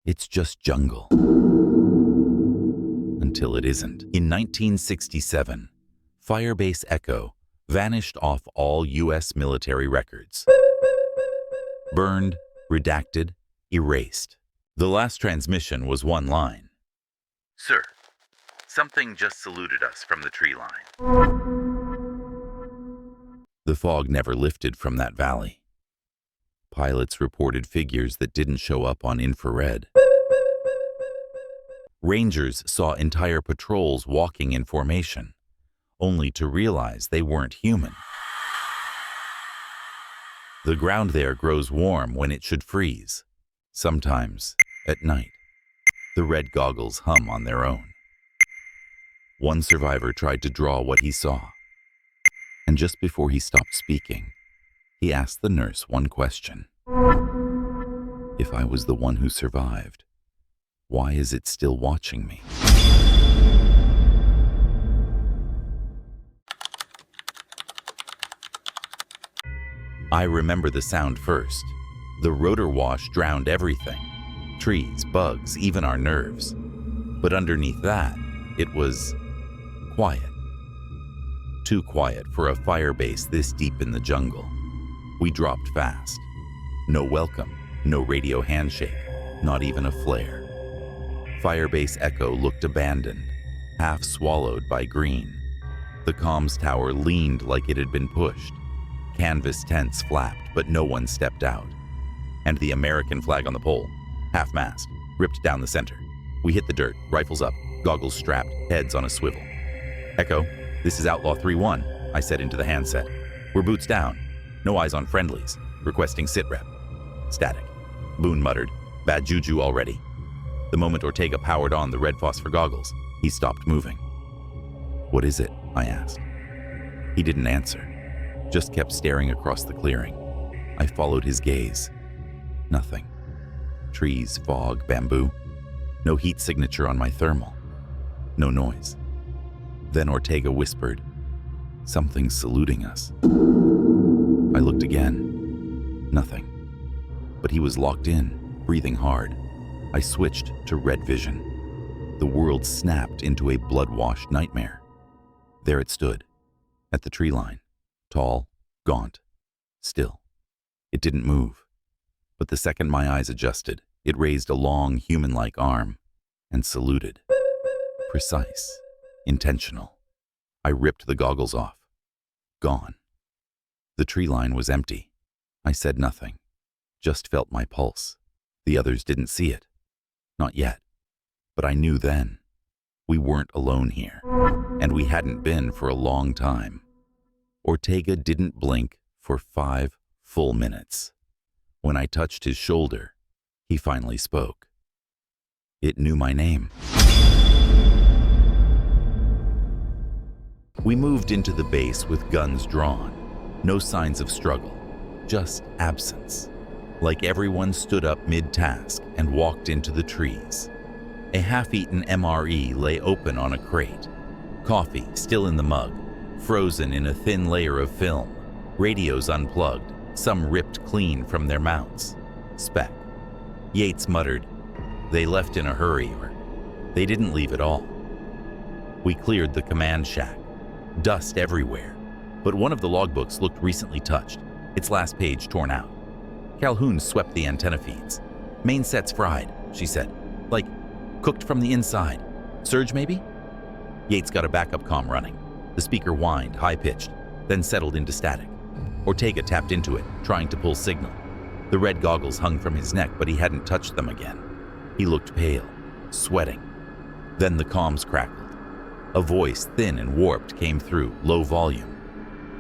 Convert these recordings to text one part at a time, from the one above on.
It's just jungle. Until it isn't. In 1967, Firebase Echo vanished off all U.S. military records. Burned, redacted, erased. The last transmission was one line. "Sir, something just saluted us from the tree line." The fog never lifted from that valley. Pilots reported figures that didn't show up on infrared. Rangers saw entire patrols walking in formation, only to realize they weren't human. The ground there grows warm when it should freeze, sometimes at night. The red goggles hum on their own. One survivor tried to draw what he saw, and just before he stopped speaking, he asked the nurse one question. If I was the one who survived, why is it still watching me? I remember the sound first. The rotor wash drowned everything. Trees, bugs, even our nerves. But underneath that, it was quiet. Too quiet for a fire base this deep in the jungle. We dropped fast. No welcome, no radio handshake, not even a flare. Firebase Echo looked abandoned, half swallowed by green. The comms tower leaned like it had been pushed. Canvas tents flapped, but no one stepped out. And the American flag on the pole, half-mast, ripped down the center. We hit the dirt, rifles up, goggles strapped, heads on a swivel. "Echo, this is Outlaw 3-1, I said into the handset. "We're boots down. No eyes on friendlies. Requesting sitrep." Static. Boone muttered, "Bad juju already." The moment Ortega powered on the red phosphor goggles, he stopped moving. "What is it?" I asked. He didn't answer, just kept staring across the clearing. I followed his gaze. Nothing. Trees, fog, bamboo. No heat signature on my thermal. No noise. Then Ortega whispered, "Something's saluting us." I looked again. Nothing. But he was locked in, breathing hard. I switched to red vision. The world snapped into a blood-washed nightmare. There it stood, at the tree line, tall, gaunt, still. It didn't move. But the second my eyes adjusted, it raised a long, human-like arm and saluted. Precise, intentional. I ripped the goggles off. Gone. The tree line was empty. I said nothing, just felt my pulse. The others didn't see it. Not yet. But I knew then. We weren't alone here, and we hadn't been for a long time. Ortega didn't blink for 5 full minutes. When I touched his shoulder, he finally spoke. It knew my name. We moved into the base with guns drawn. No signs of struggle, just absence. Like everyone stood up mid-task and walked into the trees. A half-eaten MRE lay open on a crate. Coffee still in the mug, frozen in a thin layer of film. Radios unplugged, some ripped clean from their mounts. Spec. Yates muttered, "They left in a hurry," or "They didn't leave at all." We cleared the command shack. Dust everywhere. But one of the logbooks looked recently touched, its last page torn out. Calhoun swept the antenna feeds. "Main set's fried," she said. "Like, cooked from the inside. Surge, maybe?" Yates got a backup comm running. The speaker whined, high-pitched, then settled into static. Ortega tapped into it, trying to pull signal. The red goggles hung from his neck, but he hadn't touched them again. He looked pale, sweating. Then the comms crackled. A voice, thin and warped, came through, low volume.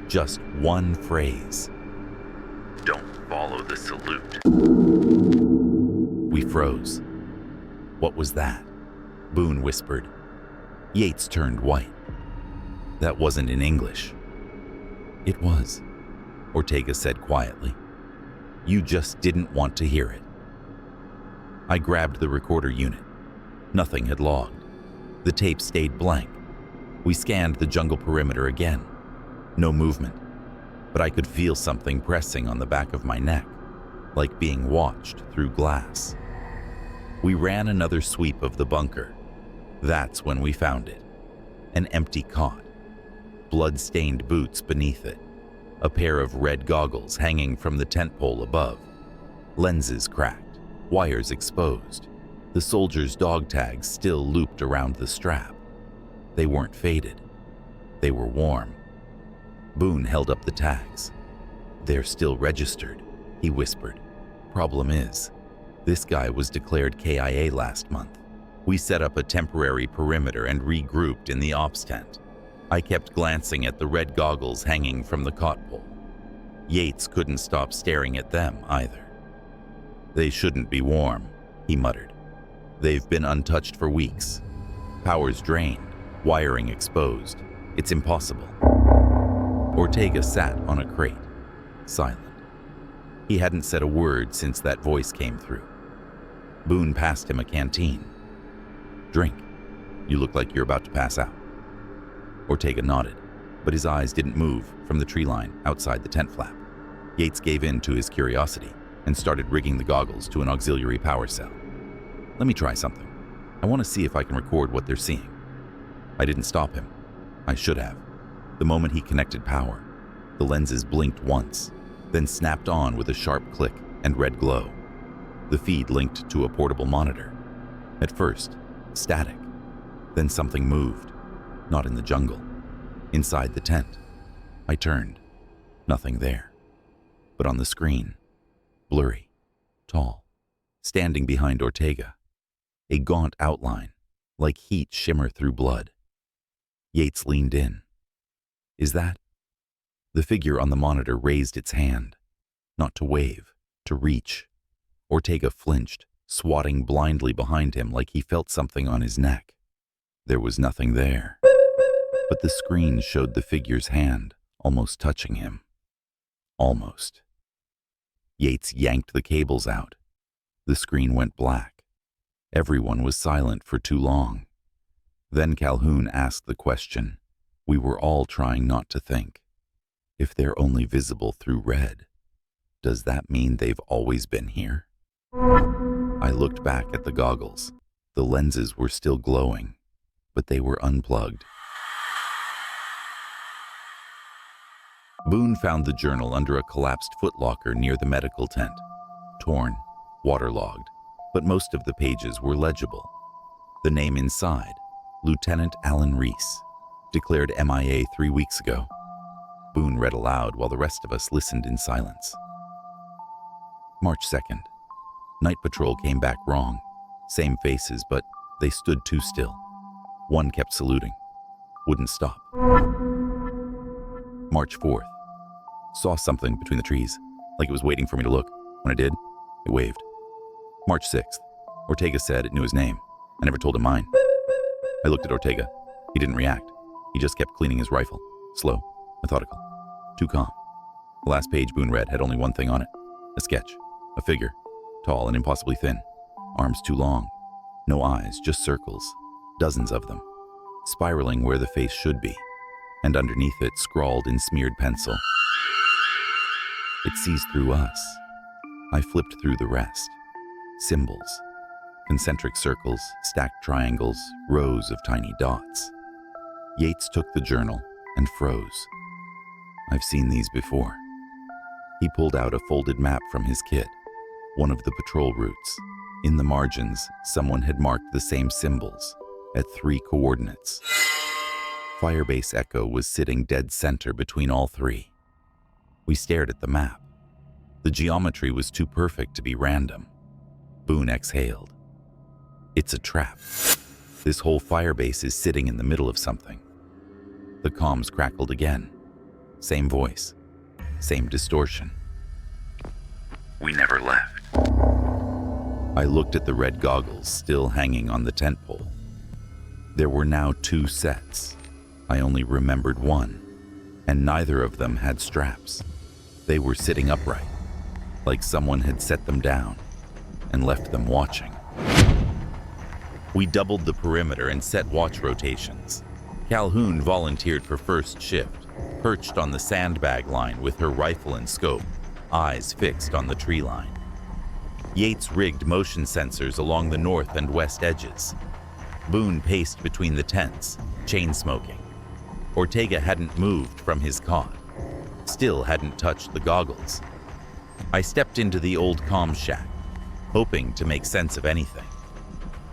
Just one phrase. "Don't follow the salute." We froze. What was that? Boone whispered. Yates turned white. That wasn't in English. It was, Ortega said quietly. You just didn't want to hear it. I grabbed the recorder unit. Nothing had logged. The tape stayed blank. We scanned the jungle perimeter again. No movement, but I could feel something pressing on the back of my neck, like being watched through glass. We ran another sweep of the bunker. That's when we found it. An empty cot, blood-stained boots beneath it, a pair of red goggles hanging from the tent pole above, lenses cracked, wires exposed, the soldier's dog tags still looped around the strap. They weren't faded. They were warm. Boone held up the tags. "They're still registered," he whispered. "Problem is, this guy was declared KIA last month." We set up a temporary perimeter and regrouped in the ops tent. I kept glancing at the red goggles hanging from the cot pole. Yates couldn't stop staring at them either. "They shouldn't be warm," he muttered. "They've been untouched for weeks. Power's drained, wiring exposed. It's impossible." Ortega sat on a crate, silent. He hadn't said a word since that voice came through. Boone passed him a canteen. "Drink. You look like you're about to pass out." Ortega nodded, but his eyes didn't move from the tree line outside the tent flap. Yates gave in to his curiosity and started rigging the goggles to an auxiliary power cell. "Let me try something. I want to see if I can record what they're seeing." I didn't stop him. I should have. The moment he connected power, the lenses blinked once, then snapped on with a sharp click and red glow. The feed linked to a portable monitor. At first, static. Then something moved. Not in the jungle. Inside the tent. I turned. Nothing there. But on the screen, blurry, tall, standing behind Ortega. A gaunt outline, like heat shimmer through blood. Yates leaned in. "Is that?" The figure on the monitor raised its hand. Not to wave, to reach. Ortega flinched, swatting blindly behind him like he felt something on his neck. There was nothing there. But the screen showed the figure's hand, almost touching him. Almost. Yates yanked the cables out. The screen went black. Everyone was silent for too long. Then Calhoun asked the question we were all trying not to think. If they're only visible through red, does that mean they've always been here? I looked back at the goggles. The lenses were still glowing, but they were unplugged. Boone found the journal under a collapsed footlocker near the medical tent. Torn, waterlogged, but most of the pages were legible. The name inside, Lieutenant Alan Reese, declared MIA 3 weeks ago. Boone read aloud while the rest of us listened in silence. March 2nd. Night patrol came back wrong. Same faces, but they stood too still. One kept saluting. Wouldn't stop. March 4th. Saw something between the trees, like it was waiting for me to look. When I did, it waved. March 6th. Ortega said it knew his name. I never told him mine. I looked at Ortega. He didn't react. He just kept cleaning his rifle. Slow, methodical, too calm. The last page Boone read had only one thing on it. A sketch. A figure. Tall and impossibly thin. Arms too long. No eyes, just circles. Dozens of them. Spiraling where the face should be. And underneath it, scrawled in smeared pencil, "It sees through us." I flipped through the rest. Symbols. Concentric circles, stacked triangles, rows of tiny dots. Yates took the journal and froze. "I've seen these before." He pulled out a folded map from his kit, one of the patrol routes. In the margins, someone had marked the same symbols at 3 coordinates. Firebase Echo was sitting dead center between all 3. We stared at the map. The geometry was too perfect to be random. Boone exhaled. "It's a trap. This whole firebase is sitting in the middle of something." The comms crackled again. Same voice. Same distortion. "We never left." I looked at the red goggles still hanging on the tent pole. There were now 2 sets. I only remembered one, and neither of them had straps. They were sitting upright, like someone had set them down and left them watching. We doubled the perimeter and set watch rotations. Calhoun volunteered for first shift, perched on the sandbag line with her rifle and scope, eyes fixed on the tree line. Yates rigged motion sensors along the north and west edges. Boone paced between the tents, chain-smoking. Ortega hadn't moved from his cot, still hadn't touched the goggles. I stepped into the old comm shack, hoping to make sense of anything.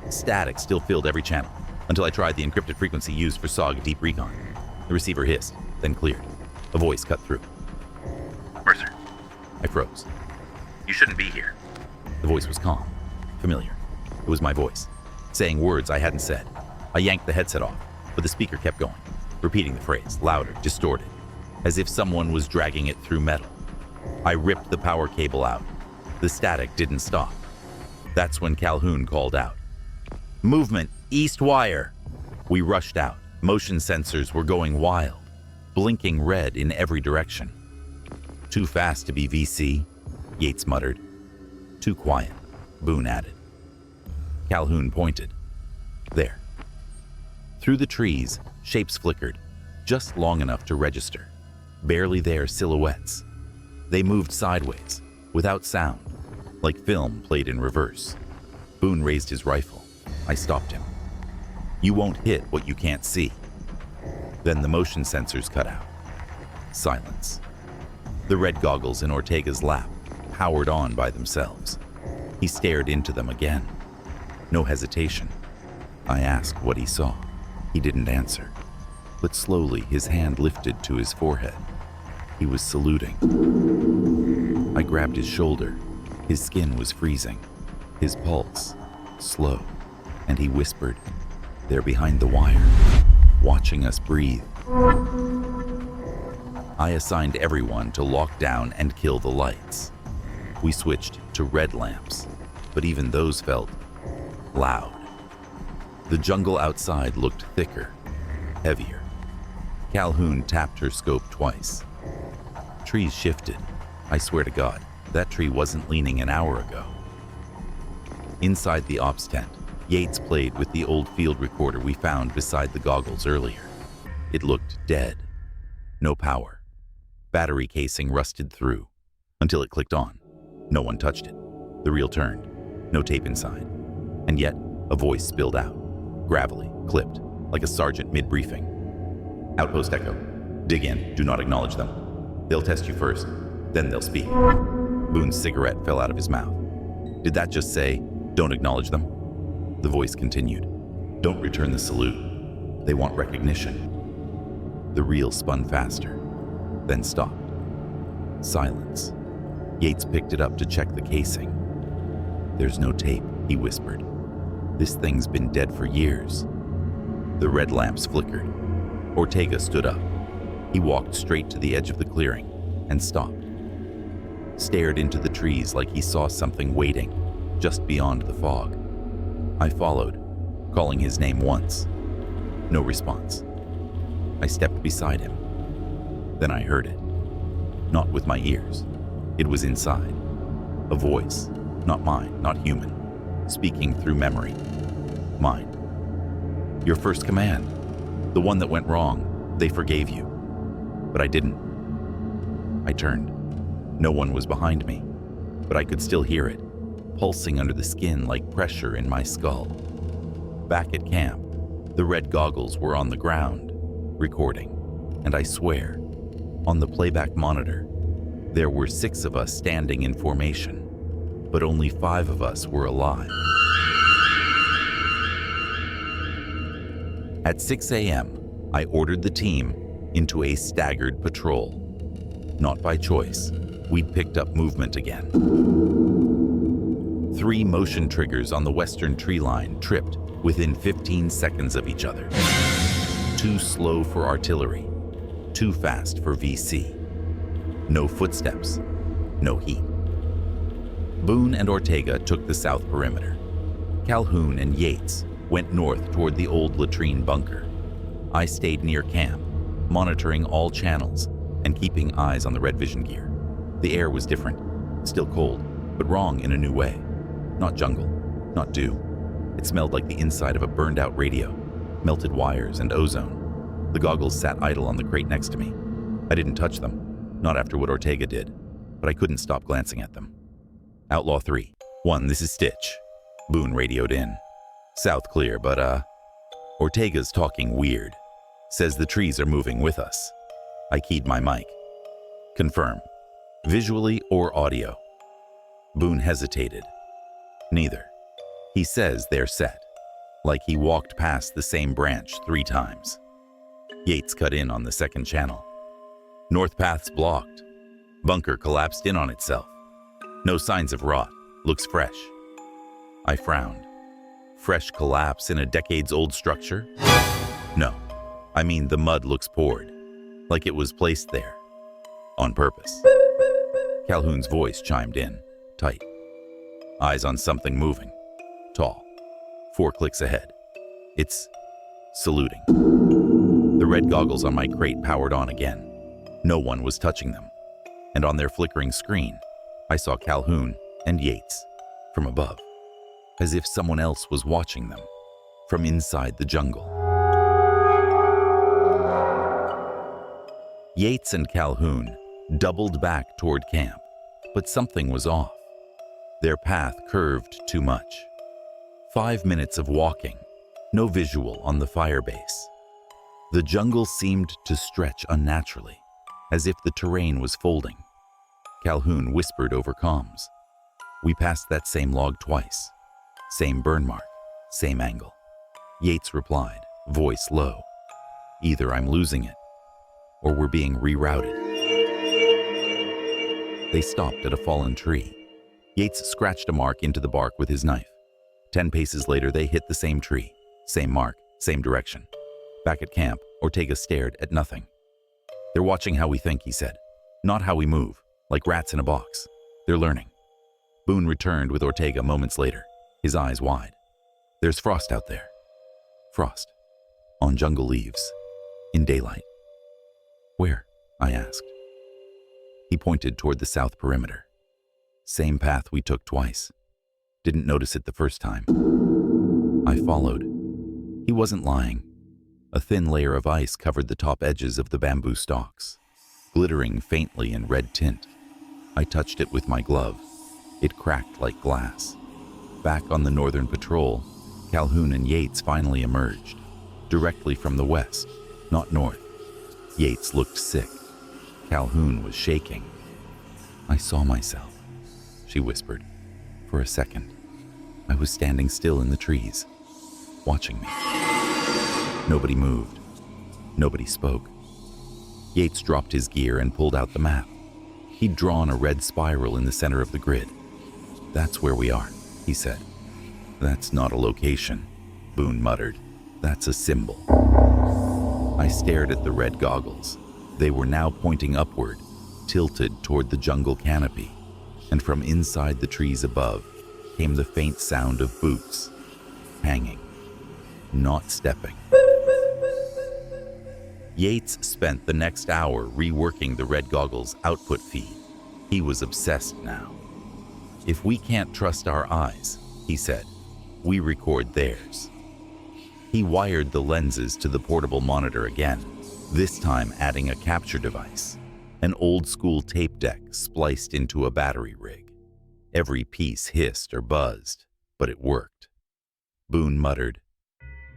Static still filled every channel, until I tried the encrypted frequency used for SOG Deep Recon. The receiver hissed, then cleared. A voice cut through. Mercer. I froze. You shouldn't be here. The voice was calm, familiar. It was my voice, saying words I hadn't said. I yanked the headset off, but the speaker kept going, repeating the phrase, louder, distorted, as if someone was dragging it through metal. I ripped the power cable out. The static didn't stop. That's when Calhoun called out. Movement, east wire. We rushed out. Motion sensors were going wild, blinking red in every direction. Too fast to be VC, Yates muttered. Too quiet, Boone added. Calhoun pointed. There. Through the trees, shapes flickered, just long enough to register. Barely there silhouettes. They moved sideways, without sound, like film played in reverse. Boone raised his rifle. I stopped him. You won't hit what you can't see. Then the motion sensors cut out. Silence. The red goggles in Ortega's lap powered on by themselves. He stared into them again. No hesitation. I asked what he saw. He didn't answer, but slowly his hand lifted to his forehead. He was saluting. I grabbed his shoulder. His skin was freezing, his pulse slow, and he whispered, "They're behind the wire, watching us breathe." I assigned everyone to lock down and kill the lights. We switched to red lamps, but even those felt loud. The jungle outside looked thicker, heavier. Calhoun tapped her scope twice. Trees shifted. I swear to God, that tree wasn't leaning an hour ago. Inside the ops tent, Yates played with the old field recorder we found beside the goggles earlier. It looked dead. No power. Battery casing rusted through, until it clicked on. No one touched it. The reel turned. No tape inside. And yet, a voice spilled out. Gravelly, clipped, like a sergeant mid-briefing. Outpost Echo. Dig in. Do not acknowledge them. They'll test you first. Then they'll speak. Boone's cigarette fell out of his mouth. Did that just say, don't acknowledge them? The voice continued. Don't return the salute. They want recognition. The reel spun faster, then stopped. Silence. Yates picked it up to check the casing. There's no tape, he whispered. This thing's been dead for years. The red lamps flickered. Ortega stood up. He walked straight to the edge of the clearing and stopped. Stared into the trees like he saw something waiting just beyond the fog. I followed, calling his name once. No response. I stepped beside him. Then I heard it. Not with my ears. It was inside. A voice, not mine, not human, speaking through memory. Mine. Your first command. The one that went wrong. They forgave you. But I didn't. I turned. No one was behind me, but I could still hear it, pulsing under the skin like pressure in my skull. Back at camp, the red goggles were on the ground, recording, and I swear, on the playback monitor, there were 6 of us standing in formation, but only 5 of us were alive. At 6 a.m., I ordered the team into a staggered patrol. Not by choice, we'd picked up movement again. 3 motion triggers on the western tree line tripped within 15 seconds of each other. Too slow for artillery, too fast for VC. No footsteps, no heat. Boone and Ortega took the south perimeter. Calhoun and Yates went north toward the old latrine bunker. I stayed near camp, monitoring all channels and keeping eyes on the red vision gear. The air was different, still cold, but wrong in a new way. Not jungle, not dew. It smelled like the inside of a burned-out radio, melted wires and ozone. The goggles sat idle on the crate next to me. I didn't touch them, not after what Ortega did, but I couldn't stop glancing at them. Outlaw 3, "1, this is Stitch." Boone radioed in. "South clear, but Ortega's talking weird. Says the trees are moving with us." I keyed my mic. "Confirm. Visually or audio?" Boone hesitated. "Neither. He says they're set. Like he walked past the same branch 3 times. Yates cut in on the second channel. "North path's blocked. Bunker collapsed in on itself. No signs of rot. Looks fresh." I frowned. "Fresh collapse in a decades-old structure?" "No. I mean the mud looks poured. Like it was placed there. On purpose." Calhoun's voice chimed in, tight. "Eyes on something moving. Tall. 4 clicks ahead. It's saluting." The red goggles on my crate powered on again. No one was touching them. And on their flickering screen, I saw Calhoun and Yates from above, as if someone else was watching them from inside the jungle. Yates and Calhoun doubled back toward camp, but something was off. Their path curved too much. 5 minutes of walking, no visual on the Firebase. The jungle seemed to stretch unnaturally, as if the terrain was folding. Calhoun whispered over comms. "We passed that same log twice. Same burn mark, same angle." Yates replied, voice low. "Either I'm losing it, or we're being rerouted." They stopped at a fallen tree. Yates scratched a mark into the bark with his knife. 10 paces later, they hit the same tree. Same mark, same direction. Back at camp, Ortega stared at nothing. "They're watching how we think," he said. "Not how we move, like rats in a box. They're learning." Boone returned with Ortega moments later, his eyes wide. "There's frost out there." "Frost. On jungle leaves. In daylight." "Where?" I asked. He pointed toward the south perimeter. "Same path we took twice. Didn't notice it the first time." I followed. He wasn't lying. A thin layer of ice covered the top edges of the bamboo stalks, glittering faintly in red tint. I touched it with my glove. It cracked like glass. Back on the northern patrol, Calhoun and Yates finally emerged, directly from the west, not north. Yates looked sick. Calhoun was shaking. "I saw myself," she whispered. "For a second, I was standing still in the trees, watching me." Nobody moved. Nobody spoke. Yates dropped his gear and pulled out the map. He'd drawn a red spiral in the center of the grid. "That's where we are," he said. "That's not a location," Boone muttered. "That's a symbol." I stared at the red goggles. They were now pointing upward, tilted toward the jungle canopy, and from inside the trees above came the faint sound of boots, hanging, not stepping. Yates spent the next hour reworking the red goggles' output feed. He was obsessed now. "If we can't trust our eyes," he said, "we record theirs." He wired the lenses to the portable monitor again, this time adding a capture device, an old-school tape deck spliced into a battery rig. Every piece hissed or buzzed, but it worked. Boone muttered,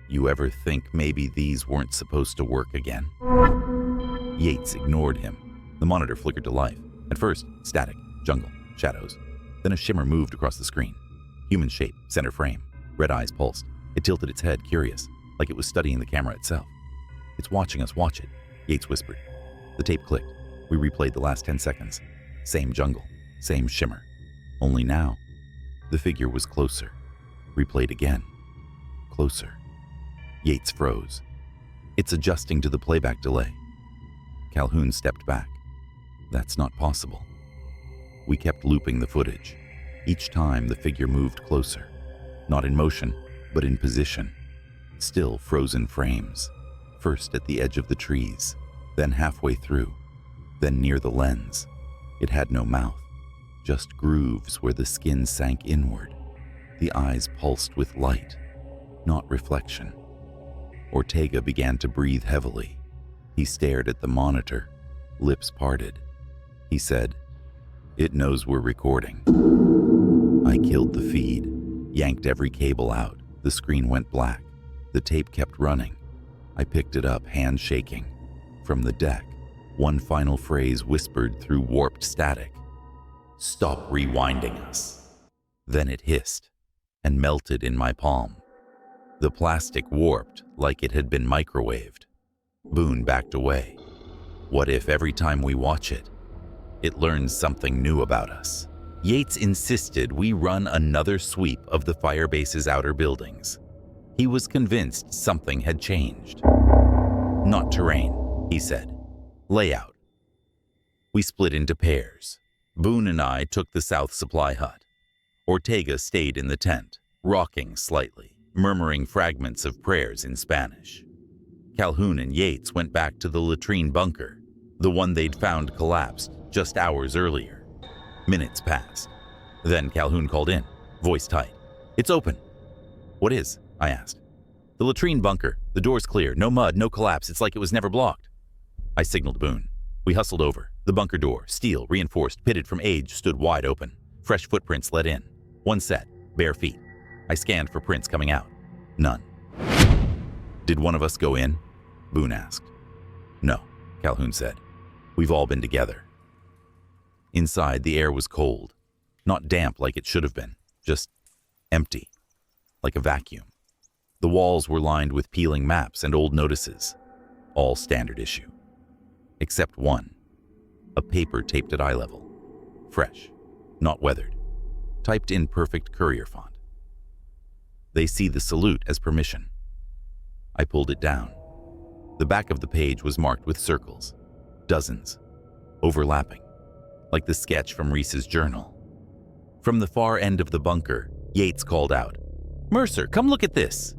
"You ever think maybe these weren't supposed to work again?" Yates ignored him. The monitor flickered to life. At first, static, jungle, shadows. Then a shimmer moved across the screen. Human shape, center frame. Red eyes pulsed. It tilted its head, curious, like it was studying the camera itself. "It's watching us watch it," Yates whispered. The tape clicked. We replayed the last 10 seconds. Same jungle, same shimmer. Only now, the figure was closer. Replayed again. Closer. Yates froze. "It's adjusting to the playback delay." Calhoun stepped back. "That's not possible." We kept looping the footage. Each time the figure moved closer. Not in motion, but in position. Still frozen frames. First at the edge of the trees, then halfway through, then near the lens. It had no mouth, just grooves where the skin sank inward. The eyes pulsed with light, not reflection. Ortega began to breathe heavily. He stared at the monitor, lips parted. He said, "It knows we're recording." I killed the feed, yanked every cable out. The screen went black. The tape kept running. I picked it up, hands shaking. From the deck, one final phrase whispered through warped static. "Stop rewinding us." Then it hissed and melted in my palm. The plastic warped like it had been microwaved. Boone backed away. What if every time we watch it, it learns something new about us? Yates insisted we run another sweep of the Firebase's outer buildings. He was convinced something had changed. "Not terrain," he said. "Layout." We split into pairs. Boone and I took the south supply hut. Ortega stayed in the tent, rocking slightly, murmuring fragments of prayers in Spanish. Calhoun and Yates went back to the latrine bunker, the one they'd found collapsed just hours earlier. Minutes passed. Then Calhoun called in, voice tight. "It's open." "What is?" I asked. "The latrine bunker. The door's clear. No mud, no collapse. It's like it was never blocked." I signaled Boone. We hustled over. The bunker door, steel, reinforced, pitted from age, stood wide open. Fresh footprints let in. One set, bare feet. I scanned for prints coming out. None. "Did one of us go in?" Boone asked. "No," Calhoun said. "We've all been together." Inside, the air was cold. Not damp like it should have been, just empty, like a vacuum. The walls were lined with peeling maps and old notices, all standard issue. Except one, a paper taped at eye level, fresh, not weathered, typed in perfect courier font. "They see the salute as permission." I pulled it down. The back of the page was marked with circles, dozens, overlapping, like the sketch from Reese's journal. From the far end of the bunker, Yates called out, "Mercer, come look at this."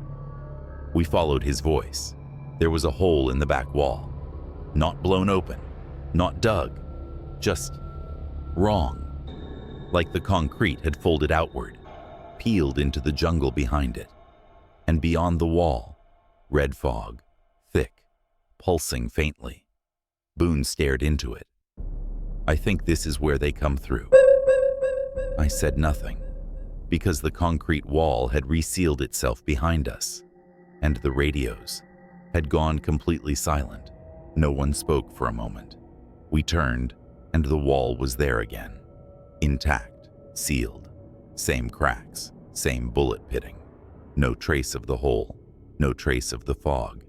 We followed his voice. There was a hole in the back wall. Not blown open, not dug, just wrong. Like the concrete had folded outward, peeled into the jungle behind it. And beyond the wall, red fog, thick, pulsing faintly. Boone stared into it. "I think this is where they come through." I said nothing, because the concrete wall had resealed itself behind us, and the radios had gone completely silent. No one spoke for a moment. We turned, and the wall was there again, intact, sealed, same cracks, same bullet pitting. No trace of the hole, no trace of the fog.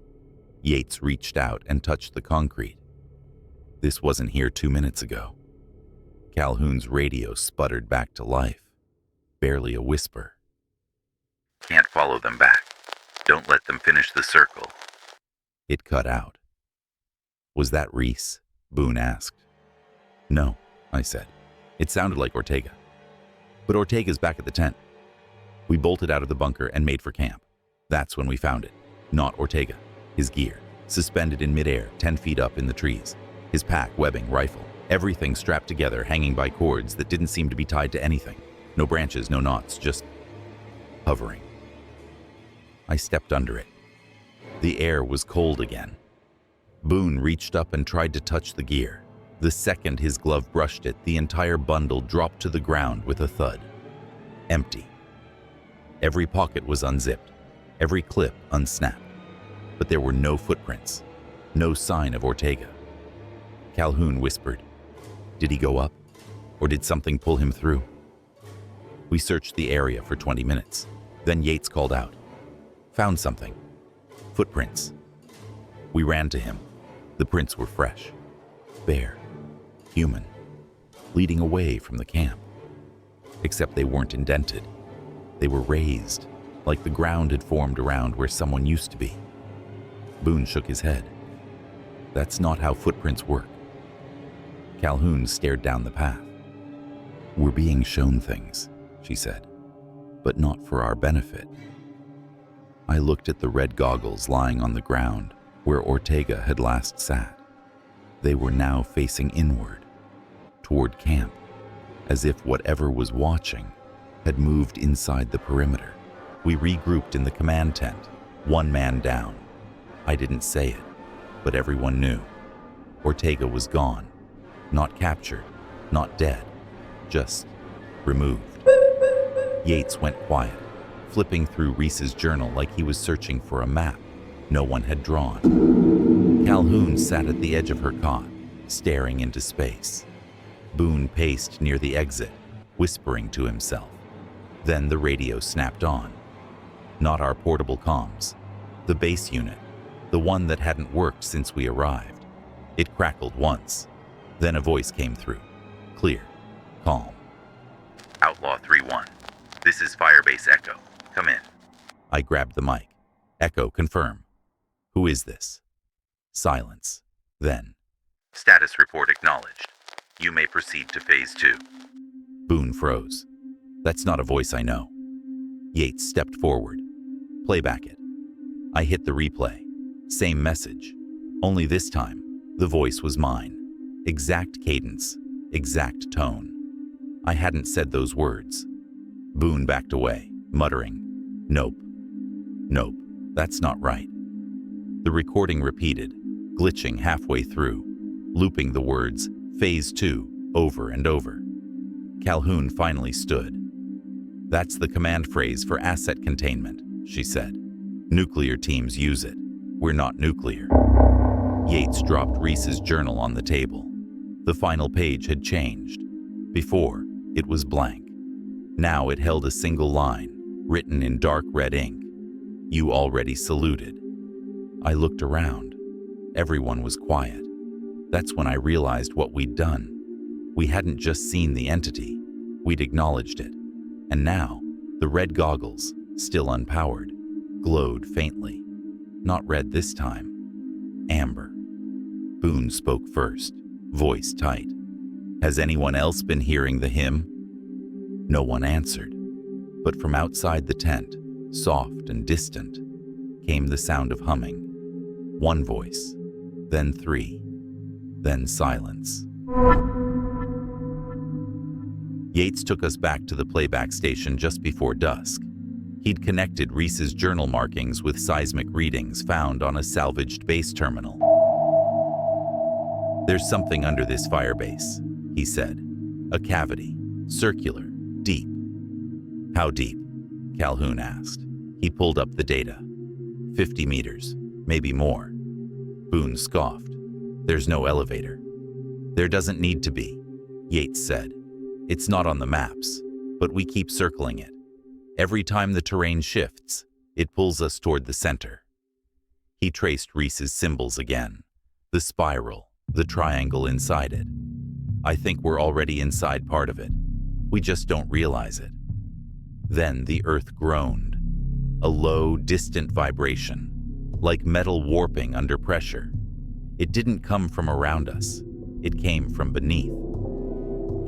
Yates reached out and touched the concrete. This wasn't here 2 minutes ago. Calhoun's radio sputtered back to life, barely a whisper. "Can't follow them back. Don't let them finish the circle." It cut out. "Was that Reese?" Boone asked. "No," I said. It sounded like Ortega. "But Ortega's back at the tent." We bolted out of the bunker and made for camp. That's when we found it. Not Ortega. His gear, suspended in midair, 10 feet up in the trees. His pack, webbing, rifle, everything strapped together, hanging by cords that didn't seem to be tied to anything. No branches, no knots, just hovering. I stepped under it. The air was cold again. Boone reached up and tried to touch the gear. The second his glove brushed it, the entire bundle dropped to the ground with a thud. Empty. Every pocket was unzipped, every clip unsnapped. But there were no footprints, no sign of Ortega. Calhoun whispered, "Did he go up? Or did something pull him through?" We searched the area for 20 minutes. Then Yates called out, "Found something. Footprints." We ran to him. The prints were fresh, bare, human, leading away from the camp. Except they weren't indented. They were raised, like the ground had formed around where someone used to be. Boone shook his head. "That's not how footprints work." Calhoun stared down the path. "We're being shown things," she said, "but not for our benefit." I looked at the red goggles lying on the ground where Ortega had last sat. They were now facing inward, toward camp, as if whatever was watching had moved inside the perimeter. We regrouped in the command tent, one man down. I didn't say it, but everyone knew. Ortega was gone, not captured, not dead, just removed. Yates went quiet, flipping through Reese's journal like he was searching for a map no one had drawn. Calhoun sat at the edge of her cot, staring into space. Boone paced near the exit, whispering to himself. Then the radio snapped on. Not our portable comms. The base unit, the one that hadn't worked since we arrived. It crackled once. Then a voice came through. Clear. Calm. Outlaw 3-1. This is Firebase Echo. Come in. I grabbed the mic. Echo, confirm. Who is this? Silence. Then. Status report acknowledged. You may proceed to Phase 2. Boone froze. That's not a voice I know. Yates stepped forward. Playback it. I hit the replay. Same message. Only this time, the voice was mine. Exact cadence. Exact tone. I hadn't said those words. Boone backed away, muttering, "Nope. Nope, that's not right." The recording repeated, glitching halfway through, looping the words Phase 2 over and over. Calhoun finally stood. "That's the command phrase for asset containment," she said. "Nuclear teams use it. We're not nuclear." Yates dropped Reese's journal on the table. The final page had changed. Before, it was blank. Now it held a single line, written in dark red ink. "You already saluted." I looked around. Everyone was quiet. That's when I realized what we'd done. We hadn't just seen the entity, we'd acknowledged it. And now, the red goggles, still unpowered, glowed faintly. Not red this time. Amber. Boone spoke first, voice tight. "Has anyone else been hearing the hymn?" No one answered. But from outside the tent, soft and distant, came the sound of humming. One voice, then three, then silence. Yates took us back to the playback station just before dusk. He'd connected Reese's journal markings with seismic readings found on a salvaged base terminal. "There's something under this firebase," he said. "A cavity, circular, deep." "How deep?" Calhoun asked. He pulled up the data. 50 meters, maybe more. Boone scoffed. "There's no elevator." "There doesn't need to be," Yates said. "It's not on the maps, but we keep circling it. Every time the terrain shifts, it pulls us toward the center." He traced Reese's symbols again. The spiral, the triangle inside it. "I think we're already inside part of it. We just don't realize it." Then the earth groaned. A low, distant vibration, like metal warping under pressure. It didn't come from around us. It came from beneath.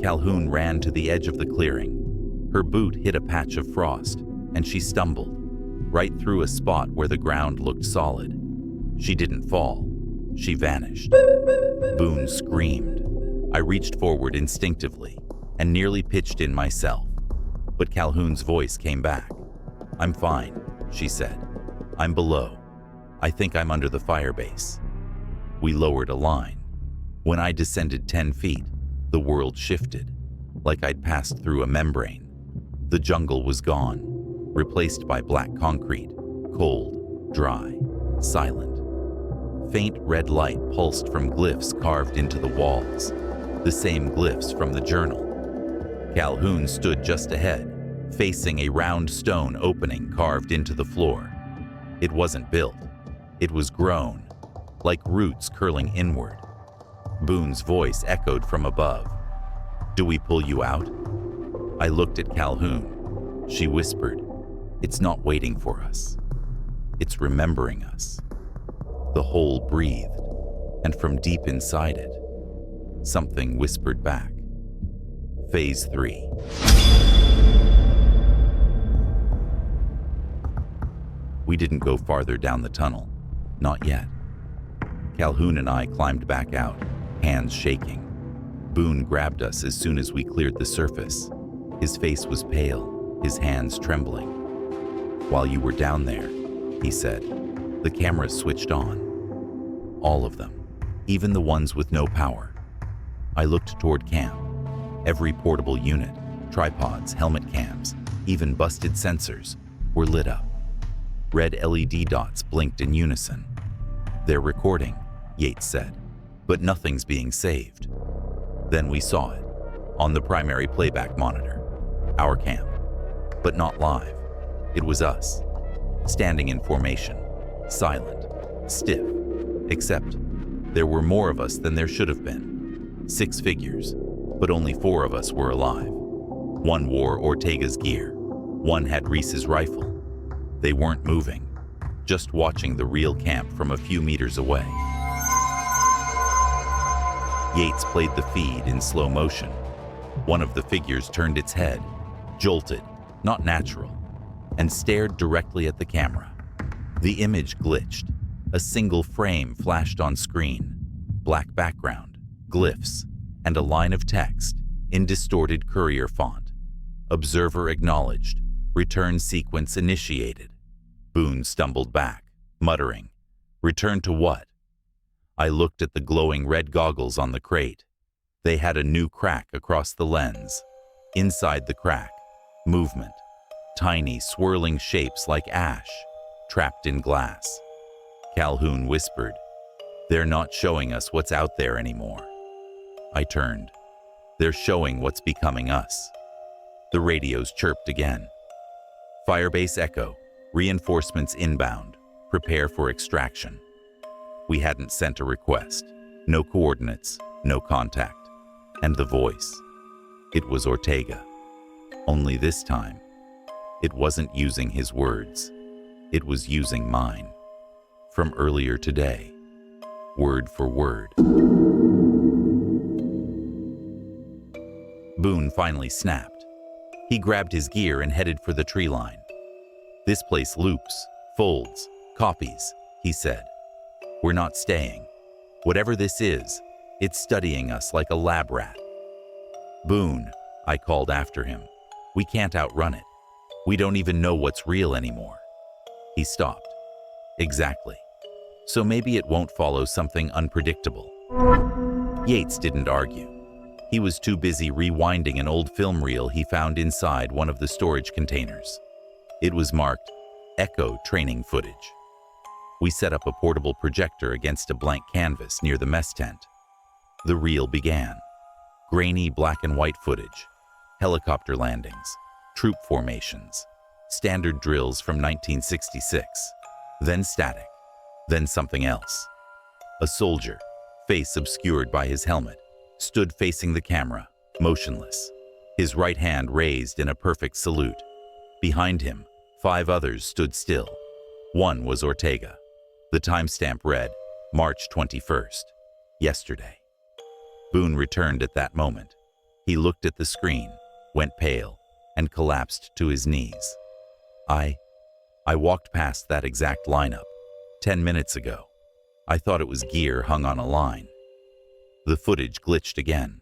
Calhoun ran to the edge of the clearing. Her boot hit a patch of frost, and she stumbled, right through a spot where the ground looked solid. She didn't fall. She vanished. Boone screamed. I reached forward instinctively and nearly pitched in myself. But Calhoun's voice came back. "I'm fine," she said. "I'm below. I think I'm under the firebase." We lowered a line. When I descended 10 feet, the world shifted, like I'd passed through a membrane. The jungle was gone, replaced by black concrete, cold, dry, silent. Faint red light pulsed from glyphs carved into the walls, the same glyphs from the journal. Calhoun stood just ahead, facing a round stone opening carved into the floor. It wasn't built. It was grown, like roots curling inward. Boone's voice echoed from above. "Do we pull you out?" I looked at Calhoun. She whispered, "It's not waiting for us. It's remembering us." The hole breathed, and from deep inside it, something whispered back. Phase 3. We didn't go farther down the tunnel. Not yet. Calhoun and I climbed back out, hands shaking. Boone grabbed us as soon as we cleared the surface. His face was pale, his hands trembling. "While you were down there," he said, "the cameras switched on. All of them, even the ones with no power." I looked toward camp. Every portable unit, tripods, helmet cams, even busted sensors, were lit up. Red LED dots blinked in unison. "They're recording," Yates said, "but nothing's being saved." Then we saw it, on the primary playback monitor. Our camp. But not live. It was us, standing in formation, silent, stiff, except there were more of us than there should have been. 6 figures, but only 4 of us were alive. One wore Ortega's gear. One had Reese's rifle. They weren't moving, just watching the real camp from a few meters away. Yates played the feed in slow motion. One of the figures turned its head, jolted, not natural, and stared directly at the camera. The image glitched. A single frame flashed on screen. Black background, glyphs, and a line of text in distorted courier font. "Observer acknowledged. Return sequence initiated." Boone stumbled back, muttering, "Return to what?" I looked at the glowing red goggles on the crate. They had a new crack across the lens. Inside the crack, movement. Tiny, swirling shapes like ash, trapped in glass. Calhoun whispered, "They're not showing us what's out there anymore." I turned. "They're showing what's becoming us." The radios chirped again. "Firebase Echo, reinforcements inbound. Prepare for extraction." We hadn't sent a request. No coordinates, no contact. And the voice. It was Ortega. Only this time, it wasn't using his words. It was using mine. From earlier today, word for word. Boone finally snapped. He grabbed his gear and headed for the tree line. "This place loops, folds, copies," he said. "We're not staying. Whatever this is, it's studying us like a lab rat." "Boone," I called after him, "we can't outrun it. We don't even know what's real anymore." He stopped. "Exactly. So maybe it won't follow something unpredictable." Yates didn't argue. He was too busy rewinding an old film reel he found inside one of the storage containers. It was marked Echo training footage. We set up a portable projector against a blank canvas near the mess tent. The reel began. Grainy black and white footage, helicopter landings, troop formations, standard drills from 1966, then static, then something else. A soldier, face obscured by his helmet, stood facing the camera, motionless, his right hand raised in a perfect salute. Behind him, 5 others stood still. One was Ortega. The timestamp read, March 21st, yesterday. Boone returned at that moment. He looked at the screen, went pale, and collapsed to his knees. I walked past that exact lineup, 10 minutes ago. I thought it was gear hung on a line. The footage glitched again.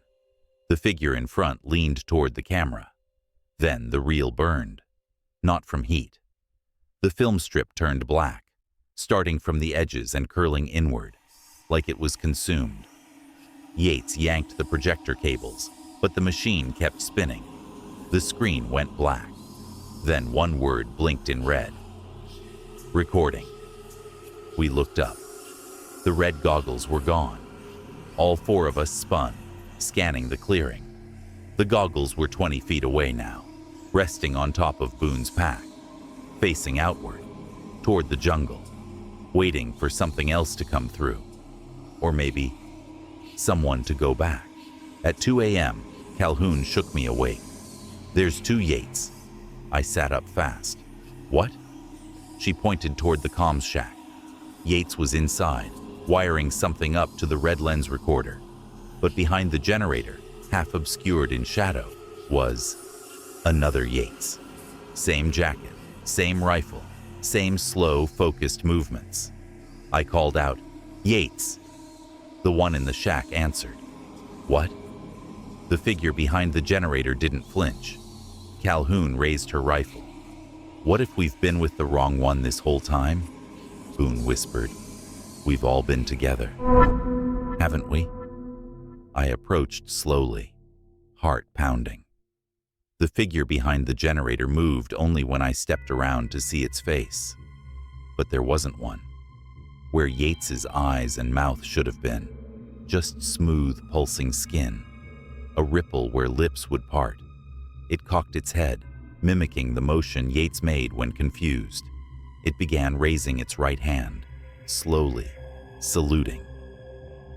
The figure in front leaned toward the camera. Then the reel burned. Not from heat. The film strip turned black, starting from the edges and curling inward, like it was consumed. Yates yanked the projector cables, but the machine kept spinning. The screen went black. Then one word blinked in red. Recording. We looked up. The red goggles were gone. All 4 of us spun, scanning the clearing. The goggles were 20 feet away now, resting on top of Boone's pack, facing outward, toward the jungle, waiting for something else to come through. Or maybe someone to go back. At 2 a.m., Calhoun shook me awake. "There's 2 Yates." I sat up fast. "What?" She pointed toward the comms shack. Yates was inside, wiring something up to the red lens recorder. But behind the generator, half obscured in shadow, was another Yates. Same jacket, same rifle, same slow, focused movements. I called out, "Yates!" The one in the shack answered. "What?" The figure behind the generator didn't flinch. Calhoun raised her rifle. "What if we've been with the wrong one this whole time?" Boone whispered. "We've all been together, haven't we?" I approached slowly, heart pounding. The figure behind the generator moved only when I stepped around to see its face. But there wasn't one. Where Yates's eyes and mouth should have been, just smooth, pulsing skin. A ripple where lips would part. It cocked its head, mimicking the motion Yates made when confused. It began raising its right hand, slowly, saluting.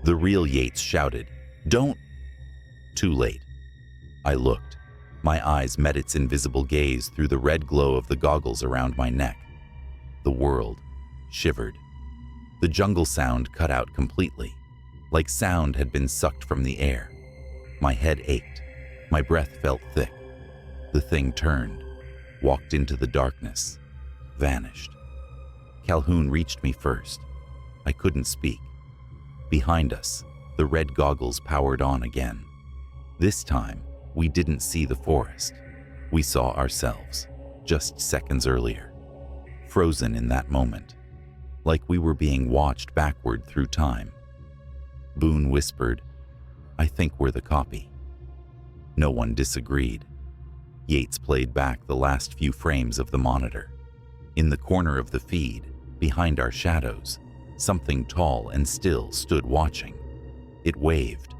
The real Yates shouted, "Don't!" Too late. I looked. My eyes met its invisible gaze through the red glow of the goggles around my neck. The world shivered. The jungle sound cut out completely, like sound had been sucked from the air. My head ached. My breath felt thick. The thing turned, walked into the darkness, vanished. Calhoun reached me first. I couldn't speak. Behind us, the red goggles powered on again. This time, we didn't see the forest. We saw ourselves, just seconds earlier, frozen in that moment, like we were being watched backward through time. Boone whispered, "I think we're the copy." No one disagreed. Yates played back the last few frames of the monitor. In the corner of the feed, behind our shadows, something tall and still stood watching. It waved,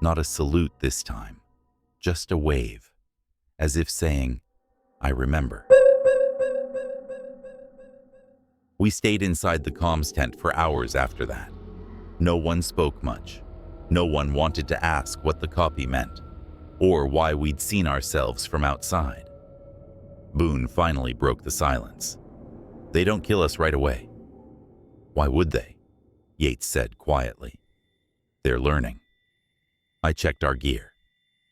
not a salute this time, just a wave, as if saying, "I remember." We stayed inside the comms tent for hours after that. No one spoke much. No one wanted to ask what the copy meant, or why we'd seen ourselves from outside. Boone finally broke the silence. "They don't kill us right away." "Why would they?" Yates said quietly. "They're learning." I checked our gear.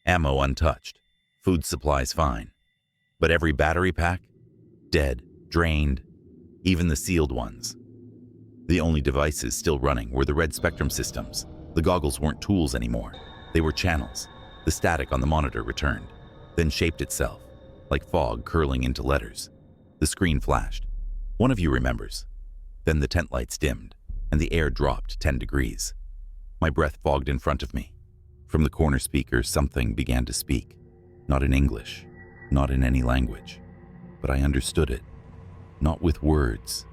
Ammo untouched, food supplies fine. But every battery pack? Dead, drained, even the sealed ones. The only devices still running were the red spectrum systems. The goggles weren't tools anymore. They were channels. The static on the monitor returned, then shaped itself, like fog curling into letters. The screen flashed. "One of you remembers." Then the tent lights dimmed, and the air dropped 10 degrees. My breath fogged in front of me. From the corner speaker, something began to speak. Not in English, not in any language. But I understood it. Not with words,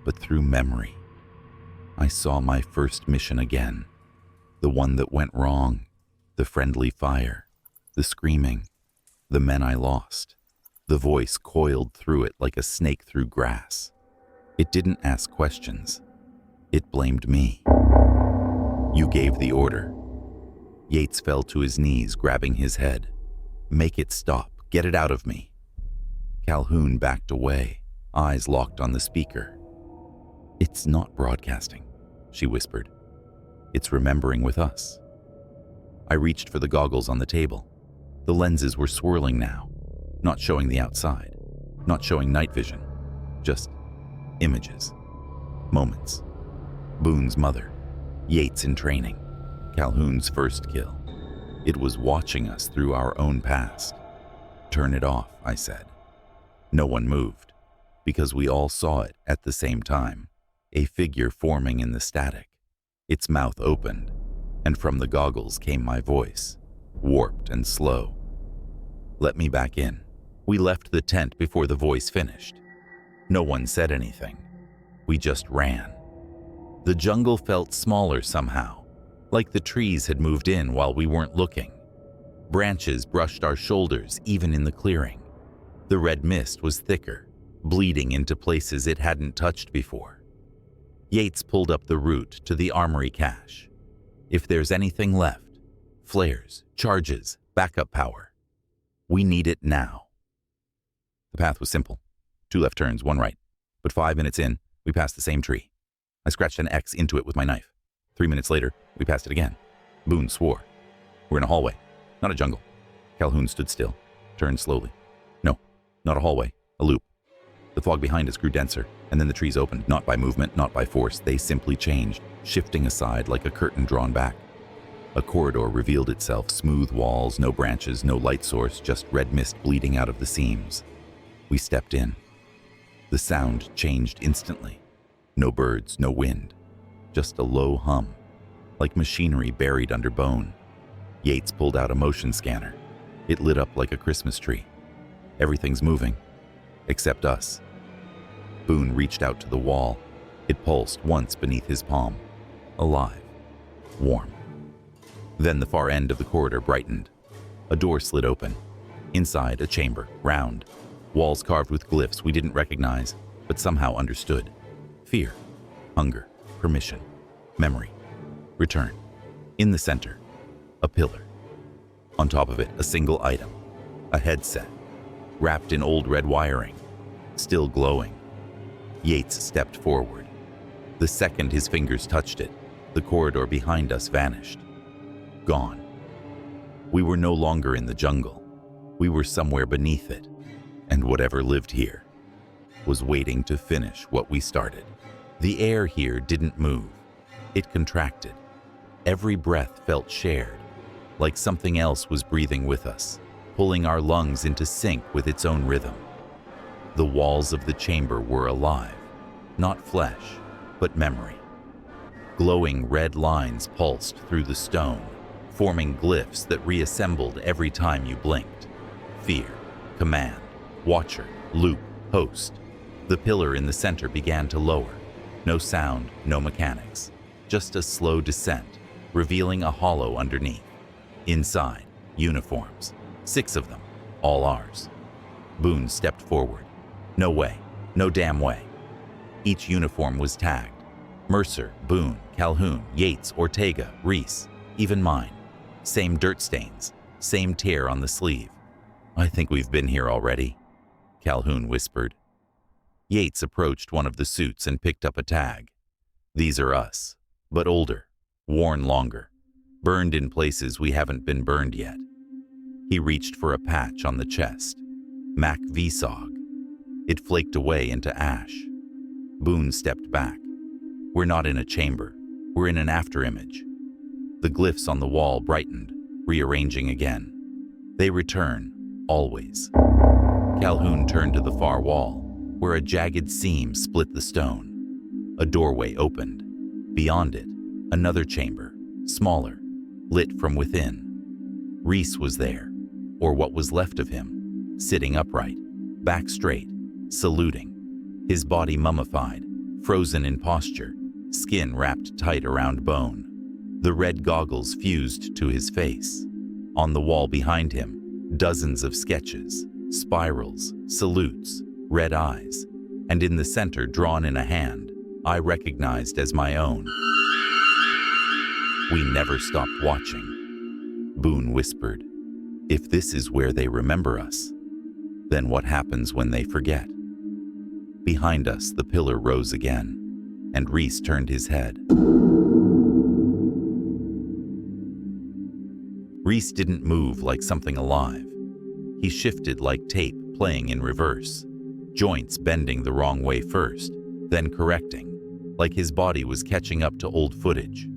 but through memory. I saw my first mission again. The one that went wrong. The friendly fire. The screaming. The men I lost. The voice coiled through it like a snake through grass. It didn't ask questions. It blamed me. "You gave the order." Yates fell to his knees, grabbing his head. "Make it stop. Get it out of me." Calhoun backed away, eyes locked on the speaker. "It's not broadcasting," she whispered. "It's remembering with us." I reached for the goggles on the table. The lenses were swirling now, not showing the outside, not showing night vision, just images, moments. Boone's mother, Yates in training, Calhoun's first kill. It was watching us through our own past. "Turn it off," I said. No one moved, because we all saw it at the same time, a figure forming in the static. Its mouth opened, and from the goggles came my voice, warped and slow. "Let me back in." We left the tent before the voice finished. No one said anything. We just ran. The jungle felt smaller somehow, like the trees had moved in while we weren't looking. Branches brushed our shoulders even in the clearing. The red mist was thicker, bleeding into places it hadn't touched before. Yates pulled up the route to the armory cache. "If there's anything left, flares, charges, backup power, we need it now." The path was simple. 2 left turns, 1 right. But 5 minutes in, we passed the same tree. I scratched an X into it with my knife. 3 minutes later, we passed it again. Boone swore. "We're in a hallway, not a jungle." Calhoun stood still, turned slowly. "No, not a hallway, a loop." The fog behind us grew denser, and then the trees opened, not by movement, not by force. They simply changed, shifting aside like a curtain drawn back. A corridor revealed itself, smooth walls, no branches, no light source, just red mist bleeding out of the seams. We stepped in. The sound changed instantly. No birds, no wind, just a low hum, like machinery buried under bone. Yates pulled out a motion scanner. It lit up like a Christmas tree. Everything's moving, except us. Boone reached out to the wall. It pulsed once beneath his palm. Alive. Warm. Then the far end of the corridor brightened. A door slid open. Inside, a chamber, round. Walls carved with glyphs we didn't recognize, but somehow understood. Fear. Hunger. Permission. Memory. Return. In the center, a pillar. On top of it, a single item. A headset. Wrapped in old red wiring. Still glowing. Yates stepped forward. The second his fingers touched it, the corridor behind us vanished. Gone. We were no longer in the jungle. We were somewhere beneath it, and whatever lived here was waiting to finish what we started. The air here didn't move. It contracted. Every breath felt shared, like something else was breathing with us, pulling our lungs into sync with its own rhythm. The walls of the chamber were alive, not flesh, but memory. Glowing red lines pulsed through the stone, forming glyphs that reassembled every time you blinked. Fear, command, watcher, loop, host. The pillar in the center began to lower. No sound, no mechanics. Just a slow descent, revealing a hollow underneath. Inside, uniforms. 6 of them, all ours. Boone stepped forward. No way, no damn way. Each uniform was tagged. Mercer, Boone, Calhoun, Yates, Ortega, Reese, even mine. Same dirt stains, same tear on the sleeve. I think we've been here already, Calhoun whispered. Yates approached one of the suits and picked up a tag. These are us, but older, worn longer, burned in places we haven't been burned yet. He reached for a patch on the chest. MACV-SOG. It flaked away into ash. Boone stepped back. We're not in a chamber. We're in an afterimage. The glyphs on the wall brightened, rearranging again. They return, always. Calhoun turned to the far wall, where a jagged seam split the stone. A doorway opened. Beyond it, another chamber, smaller, lit from within. Reese was there, or what was left of him, sitting upright, back straight, saluting. His body mummified, frozen in posture, skin wrapped tight around bone. The red goggles fused to his face. On the wall behind him, dozens of sketches, spirals, salutes, red eyes, and in the center, drawn in a hand, I recognized as my own. We never stopped watching. Boone whispered, if this is where they remember us, then what happens when they forget? Behind us, the pillar rose again, and Reese turned his head. Reese didn't move like something alive. He shifted like tape playing in reverse, joints bending the wrong way first, then correcting, like his body was catching up to old footage.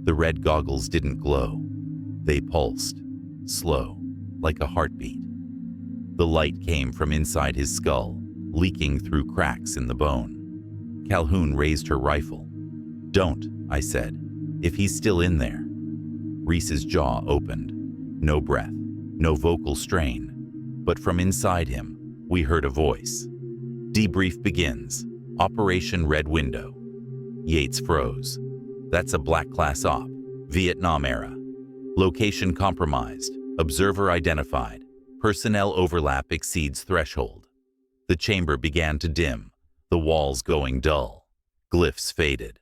The red goggles didn't glow. They pulsed, slow, like a heartbeat. The light came from inside his skull, leaking through cracks in the bone. Calhoun raised her rifle. Don't, I said, if he's still in there. Reese's jaw opened. No breath, no vocal strain. But from inside him, we heard a voice. Debrief begins. Operation Red Window. Yates froze. That's a black class op. Vietnam era. Location compromised. Observer identified. Personnel overlap exceeds threshold. The chamber began to dim, the walls going dull. Glyphs faded.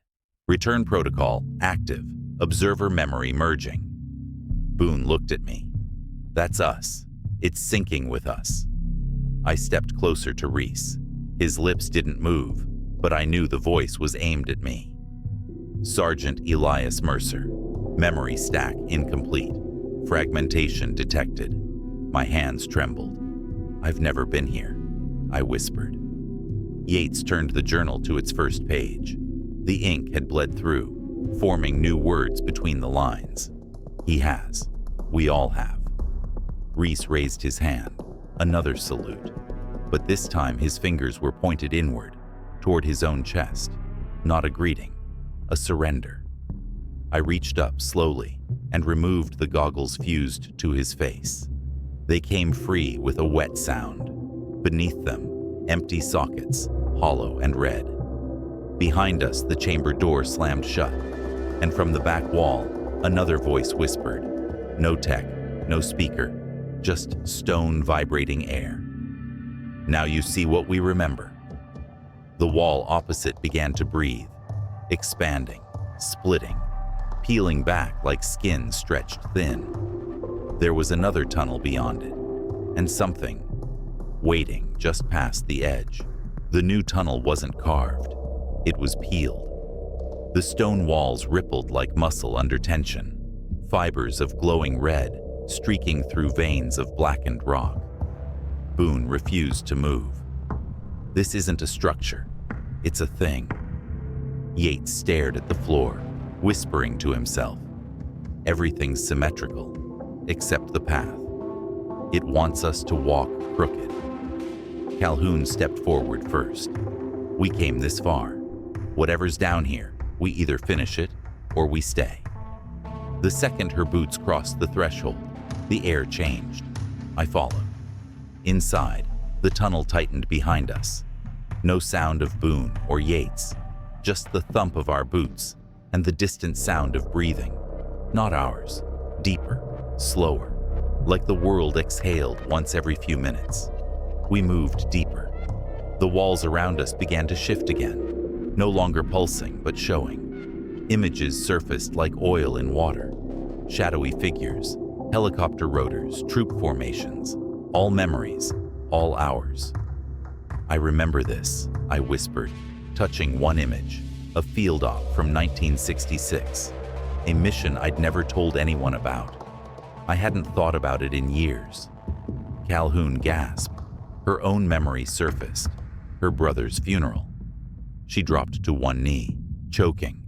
Return protocol active. Observer memory merging. Boone looked at me. That's us. It's syncing with us. I stepped closer to Reese. His lips didn't move, but I knew the voice was aimed at me. Sergeant Elias Mercer. Memory stack incomplete. Fragmentation detected. My hands trembled. I've never been here, I whispered. Yates turned the journal to its first page. The ink had bled through, forming new words between the lines. He has. We all have. Reese raised his hand. Another salute. But this time his fingers were pointed inward, toward his own chest. Not a greeting, a surrender. I reached up slowly and removed the goggles fused to his face. They came free with a wet sound. Beneath them, empty sockets, hollow and red. Behind us, the chamber door slammed shut, and from the back wall, another voice whispered. No tech, no speaker, just stone vibrating air. Now you see what we remember. The wall opposite began to breathe, expanding, splitting, peeling back like skin stretched thin. There was another tunnel beyond it, and something waiting just past the edge. The new tunnel wasn't carved, it was peeled. The stone walls rippled like muscle under tension, fibers of glowing red streaking through veins of blackened rock. Boone refused to move. This isn't a structure, it's a thing. Yates stared at the floor, whispering to himself. Everything's symmetrical, except the path. It wants us to walk crooked. Calhoun stepped forward first. We came this far. Whatever's down here, we either finish it or we stay. The second her boots crossed the threshold, the air changed. I followed. Inside, the tunnel tightened behind us. No sound of Boone or Yates, just the thump of our boots and the distant sound of breathing. Not ours, deeper, slower, like the world exhaled once every few minutes. We moved deeper. The walls around us began to shift again, no longer pulsing but showing. Images surfaced like oil in water. Shadowy figures, helicopter rotors, troop formations, all memories, all ours. I remember this, I whispered, touching one image, a field op from 1966, a mission I'd never told anyone about. I hadn't thought about it in years. Calhoun gasped. Her own memory surfaced, her brother's funeral. She dropped to one knee, choking.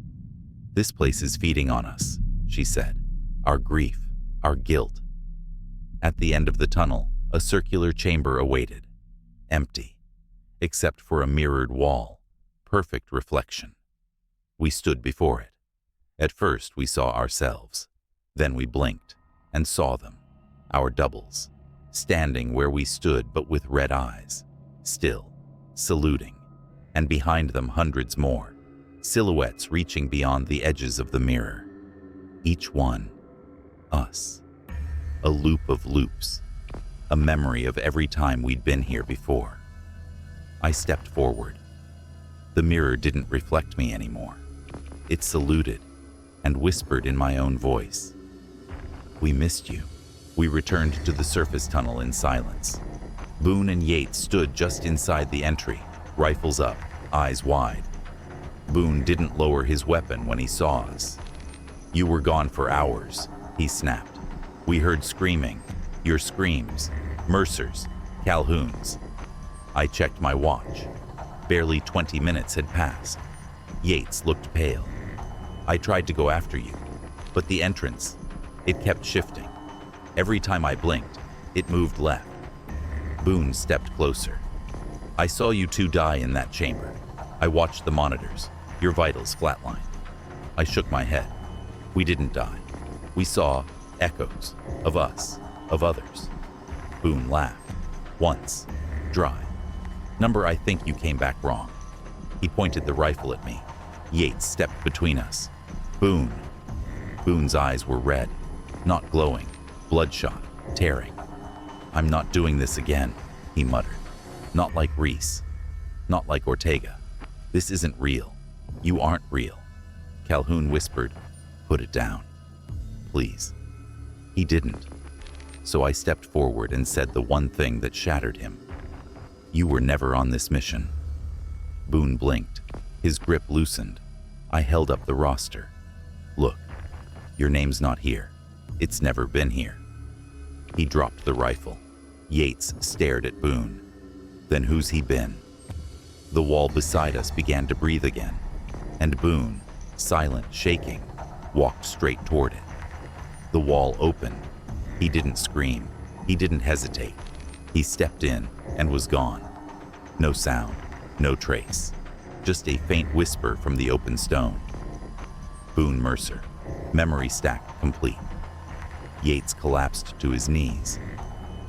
This place is feeding on us, she said. Our grief, our guilt. At the end of the tunnel, a circular chamber awaited. Empty, except for a mirrored wall, perfect reflection. We stood before it. At first, we saw ourselves. Then we blinked and saw them, our doubles, standing where we stood but with red eyes, still, saluting, and behind them hundreds more, silhouettes reaching beyond the edges of the mirror. Each one, us. A loop of loops, a memory of every time we'd been here before. I stepped forward. The mirror didn't reflect me anymore. It saluted and whispered in my own voice. We missed you. We returned to the surface tunnel in silence. Boone and Yates stood just inside the entry, rifles up, eyes wide. Boone didn't lower his weapon when he saw us. You were gone for hours, he snapped. We heard screaming, your screams, Mercer's, Calhoun's. I checked my watch. Barely 20 minutes had passed. Yates looked pale. I tried to go after you, but the entrance, it kept shifting. Every time I blinked, it moved left. Boone stepped closer. I saw you two die in that chamber. I watched the monitors, your vitals flatlined. I shook my head. We didn't die. We saw echoes of us, of others. Boone laughed. Once, dry. Number, I think you came back wrong. He pointed the rifle at me. Yates stepped between us. Boone. Boone's eyes were red, not glowing, bloodshot, tearing. I'm not doing this again, he muttered. Not like Reese. Not like Ortega. This isn't real. You aren't real. Calhoun whispered, put it down. Please. He didn't. So I stepped forward and said the one thing that shattered him. You were never on this mission. Boone blinked. His grip loosened. I held up the roster. Look, your name's not here. It's never been here. He dropped the rifle. Yates stared at Boone. Then who's he been? The wall beside us began to breathe again, and Boone, silent, shaking, walked straight toward it. The wall opened. He didn't scream. He didn't hesitate. He stepped in and was gone. No sound, no trace. Just a faint whisper from the open stone. Boone Mercer, memory stacked complete. Yates collapsed to his knees.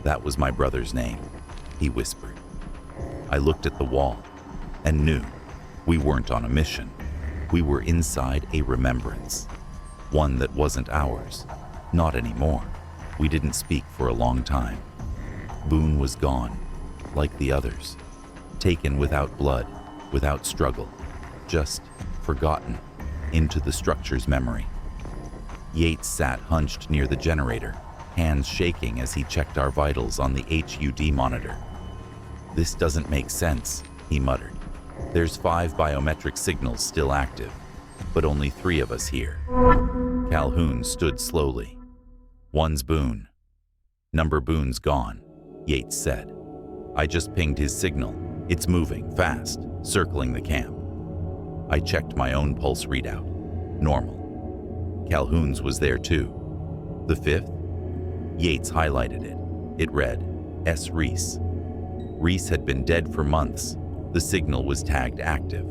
That was my brother's name, he whispered. I looked at the wall and knew we weren't on a mission. We were inside a remembrance, one that wasn't ours, not anymore. We didn't speak for a long time. Boone was gone, like the others, taken without blood, without struggle, just forgotten into the structure's memory. Yates sat hunched near the generator, hands shaking as he checked our vitals on the HUD monitor. "This doesn't make sense," he muttered. "There's 5 biometric signals still active, but only 3 of us here." Calhoun stood slowly. "One's Boone. Number Boone's gone," Yates said. "I just pinged his signal. It's moving, fast, circling the camp." I checked my own pulse readout. Normal. Calhoun's was there too. The 5th? Yates highlighted it. It read, S. Reese. Reese had been dead for months. The signal was tagged active.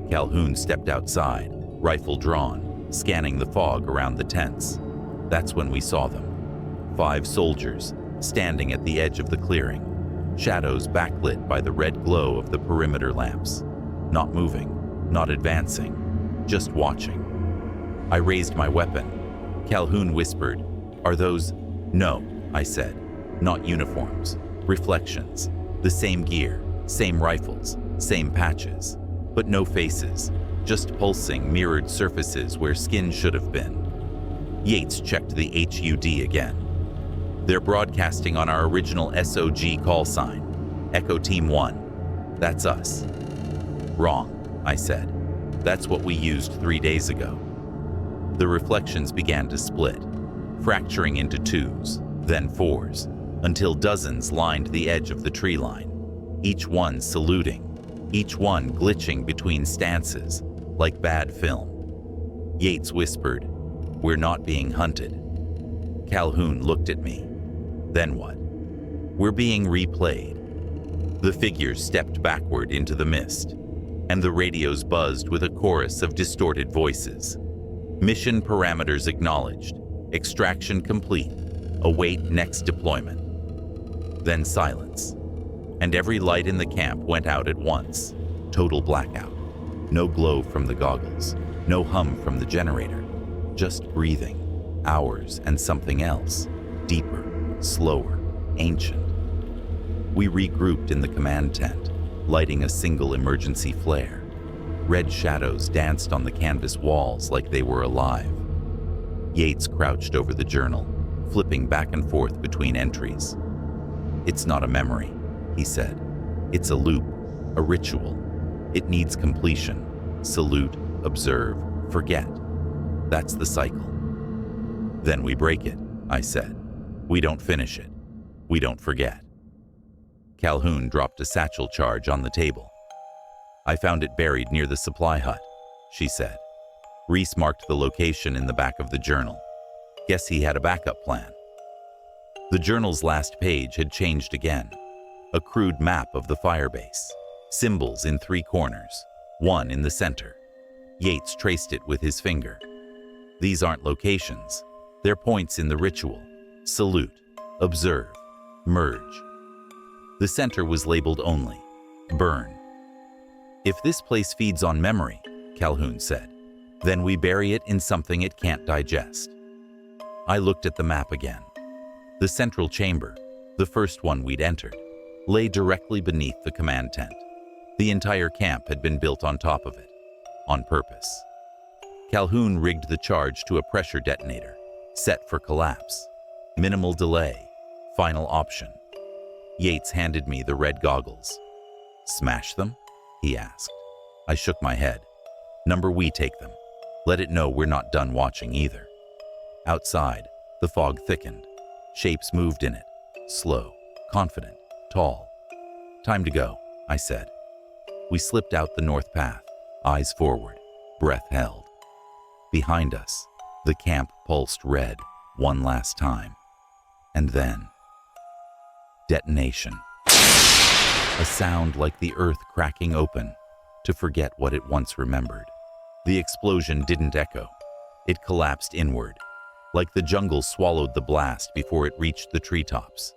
Calhoun stepped outside, rifle drawn, scanning the fog around the tents. That's when we saw them. 5 soldiers, standing at the edge of the clearing, shadows backlit by the red glow of the perimeter lamps. Not moving, not advancing, just watching. I raised my weapon. Calhoun whispered, "Are those—" "No," I said. "Not uniforms. Reflections. The same gear, same rifles, same patches. But no faces. Just pulsing, mirrored surfaces where skin should have been." Yates checked the HUD again. "They're broadcasting on our original SOG call sign. Echo Team 1. That's us." "Wrong," I said. "That's what we used 3 days ago." The reflections began to split, fracturing into 2s, then 4s, until dozens lined the edge of the tree line, each one saluting, each one glitching between stances, like bad film. Yates whispered, "We're not being hunted." Calhoun looked at me. "Then what?" "We're being replayed." The figures stepped backward into the mist, and the radios buzzed with a chorus of distorted voices. "Mission parameters acknowledged. Extraction complete. Await next deployment." Then silence, and every light in the camp went out at once. Total blackout. No glow from the goggles, no hum from the generator. Just breathing, hours and something else, deeper, slower, ancient. We regrouped in the command tent, lighting a single emergency flare. Red shadows danced on the canvas walls like they were alive. Yates crouched over the journal, flipping back and forth between entries. "It's not a memory," he said. "It's a loop, a ritual. It needs completion. Salute, observe, forget. That's the cycle." "Then we break it," I said. "We don't finish it. We don't forget." Calhoun dropped a satchel charge on the table. "I found it buried near the supply hut," she said. Reese marked the location in the back of the journal. Guess he had a backup plan. The journal's last page had changed again. A crude map of the Firebase. Symbols in 3 corners, 1 in the center. Yates traced it with his finger. "These aren't locations. They're points in the ritual. Salute, observe, merge." The center was labeled only, burn. "If this place feeds on memory," Calhoun said, "then we bury it in something it can't digest." I looked at the map again. The central chamber, the first one we'd entered, lay directly beneath the command tent. The entire camp had been built on top of it, on purpose. Calhoun rigged the charge to a pressure detonator, set for collapse. Minimal delay, final option. Yates handed me the red goggles. "Smash them?" he asked. I shook my head. "Number we take them. Let it know we're not done watching either." Outside, the fog thickened. Shapes moved in it, slow, confident, tall. "Time to go," I said. We slipped out the north path, eyes forward, breath held. Behind us, the camp pulsed red one last time. And then, detonation. A sound like the earth cracking open to forget what it once remembered. The explosion didn't echo. It collapsed inward, like the jungle swallowed the blast before it reached the treetops.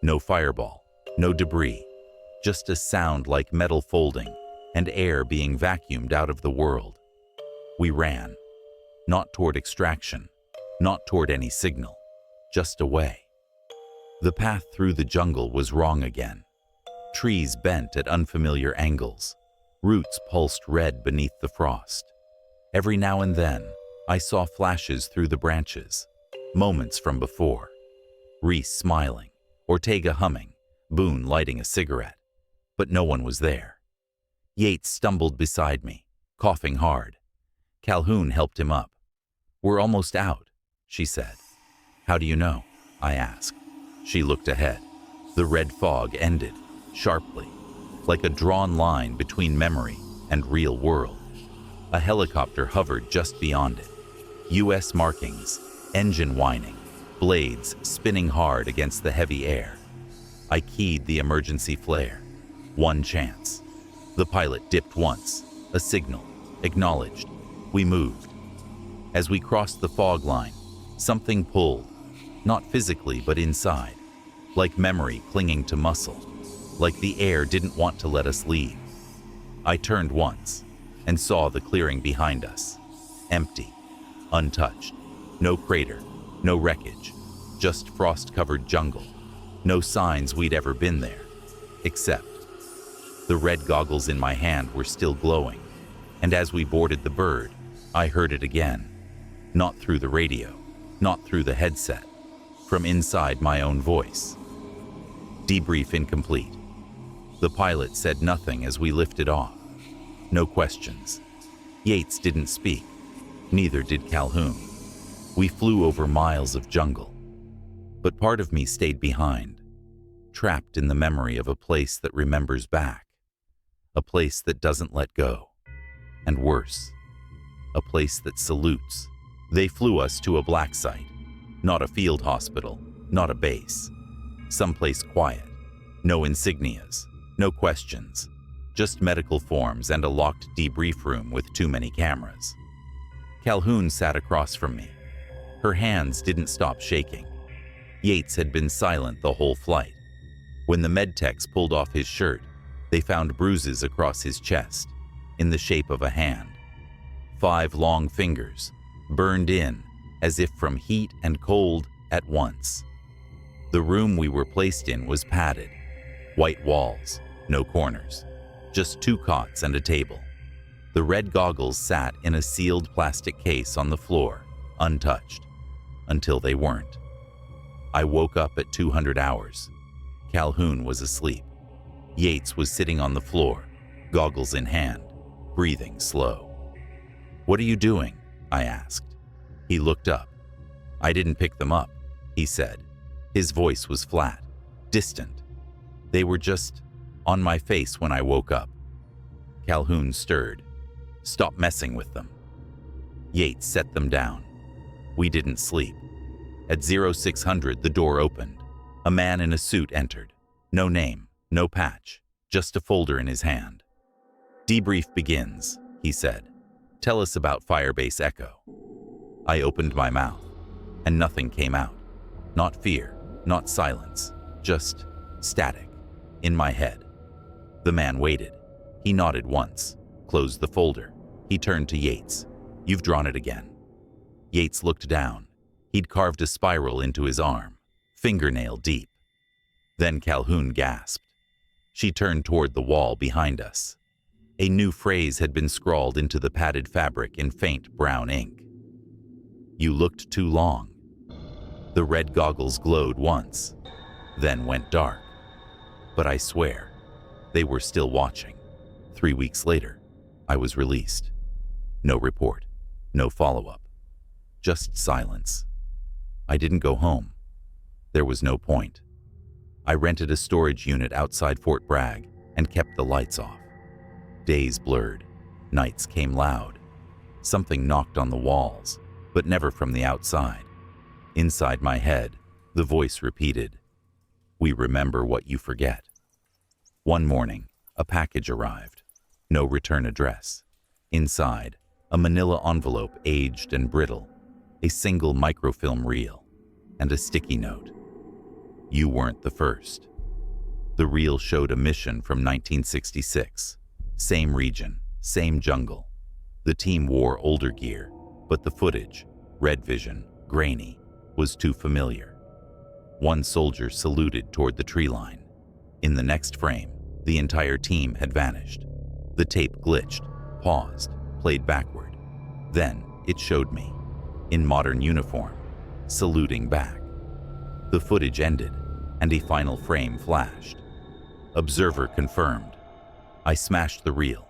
No fireball, no debris, just a sound like metal folding and air being vacuumed out of the world. We ran, not toward extraction, not toward any signal, just away. The path through the jungle was wrong again. Trees bent at unfamiliar angles. Roots pulsed red beneath the frost. Every now and then, I saw flashes through the branches, moments from before. Reese smiling, Ortega humming, Boone lighting a cigarette. But no one was there. Yates stumbled beside me, coughing hard. Calhoun helped him up. "We're almost out," she said. "How do you know?" I asked. She looked ahead. The red fog ended, sharply, like a drawn line between memory and real world. A helicopter hovered just beyond it. U.S. markings, engine whining, blades spinning hard against the heavy air. I keyed the emergency flare. One chance. The pilot dipped once, a signal, acknowledged. We moved. As we crossed the fog line, something pulled, not physically but inside, like memory clinging to muscle, like the air didn't want to let us leave. I turned once and saw the clearing behind us, empty, untouched, no crater, no wreckage, just frost-covered jungle, no signs we'd ever been there, except the red goggles in my hand were still glowing, and as we boarded the bird, I heard it again, not through the radio, not through the headset, from inside my own voice. Debrief incomplete. The pilot said nothing as we lifted off. No questions. Yates didn't speak. Neither did Calhoun. We flew over miles of jungle. But part of me stayed behind, trapped in the memory of a place that remembers back, a place that doesn't let go, and worse, a place that salutes. They flew us to a black site, not a field hospital, not a base, someplace quiet, no insignias, no questions, just medical forms and a locked debrief room with too many cameras. Calhoun sat across from me. Her hands didn't stop shaking. Yates had been silent the whole flight. When the medtechs pulled off his shirt, they found bruises across his chest, in the shape of a hand. 5 long fingers, burned in, as if from heat and cold at once. The room we were placed in was padded. White walls, no corners, just 2 cots and a table. The red goggles sat in a sealed plastic case on the floor, untouched, until they weren't. I woke up at 200 hours. Calhoun was asleep. Yates was sitting on the floor, goggles in hand, breathing slow. "What are you doing?" I asked. He looked up. "I didn't pick them up," he said. His voice was flat, distant. "They were just on my face when I woke up." Calhoun stirred. "Stop messing with them." Yates set them down. We didn't sleep. At 0600, the door opened. A man in a suit entered. No name, no patch, just a folder in his hand. "Debrief begins," he said. "Tell us about Firebase Echo." I opened my mouth, and nothing came out. Not fear, not silence, just static, in my head. The man waited. He nodded once, closed the folder. He turned to Yates. "You've drawn it again." Yates looked down. He'd carved a spiral into his arm, fingernail deep. Then Calhoun gasped. She turned toward the wall behind us. A new phrase had been scrawled into the padded fabric in faint brown ink. "You looked too long." The red goggles glowed once, then went dark. But I swear, they were still watching. 3 weeks later, I was released. No report, no follow-up, just silence. I didn't go home. There was no point. I rented a storage unit outside Fort Bragg and kept the lights off. Days blurred, nights came loud. Something knocked on the walls, but never from the outside. Inside my head, the voice repeated, "We remember what you forget." One morning, a package arrived. No return address. Inside, a manila envelope aged and brittle, a single microfilm reel, and a sticky note. You weren't the first. The reel showed a mission from 1966. Same region, same jungle. The team wore older gear, but the footage, red vision, grainy, was too familiar. One soldier saluted toward the tree line. In the next frame, the entire team had vanished. The tape glitched, paused, played backward. Then it showed me, in modern uniform, saluting back. The footage ended, and a final frame flashed. Observer confirmed. I smashed the reel,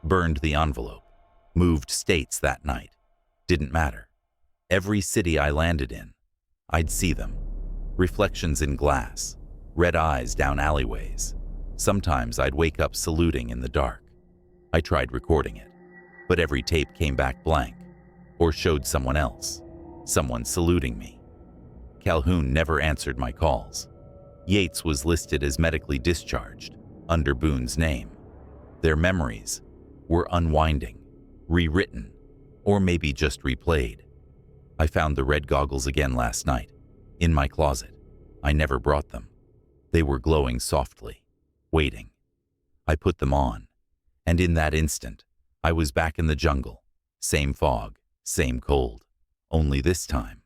burned the envelope, moved states that night. Didn't matter. Every city I landed in, I'd see them. Reflections in glass, red eyes down alleyways. Sometimes I'd wake up saluting in the dark. I tried recording it, but every tape came back blank, or showed someone else, someone saluting me. Calhoun never answered my calls. Yates was listed as medically discharged, under Boone's name. Their memories were unwinding, rewritten, or maybe just replayed. I found the red goggles again last night, in my closet. I never brought them. They were glowing softly, waiting. I put them on, and in that instant, I was back in the jungle. Same fog, same cold. Only this time,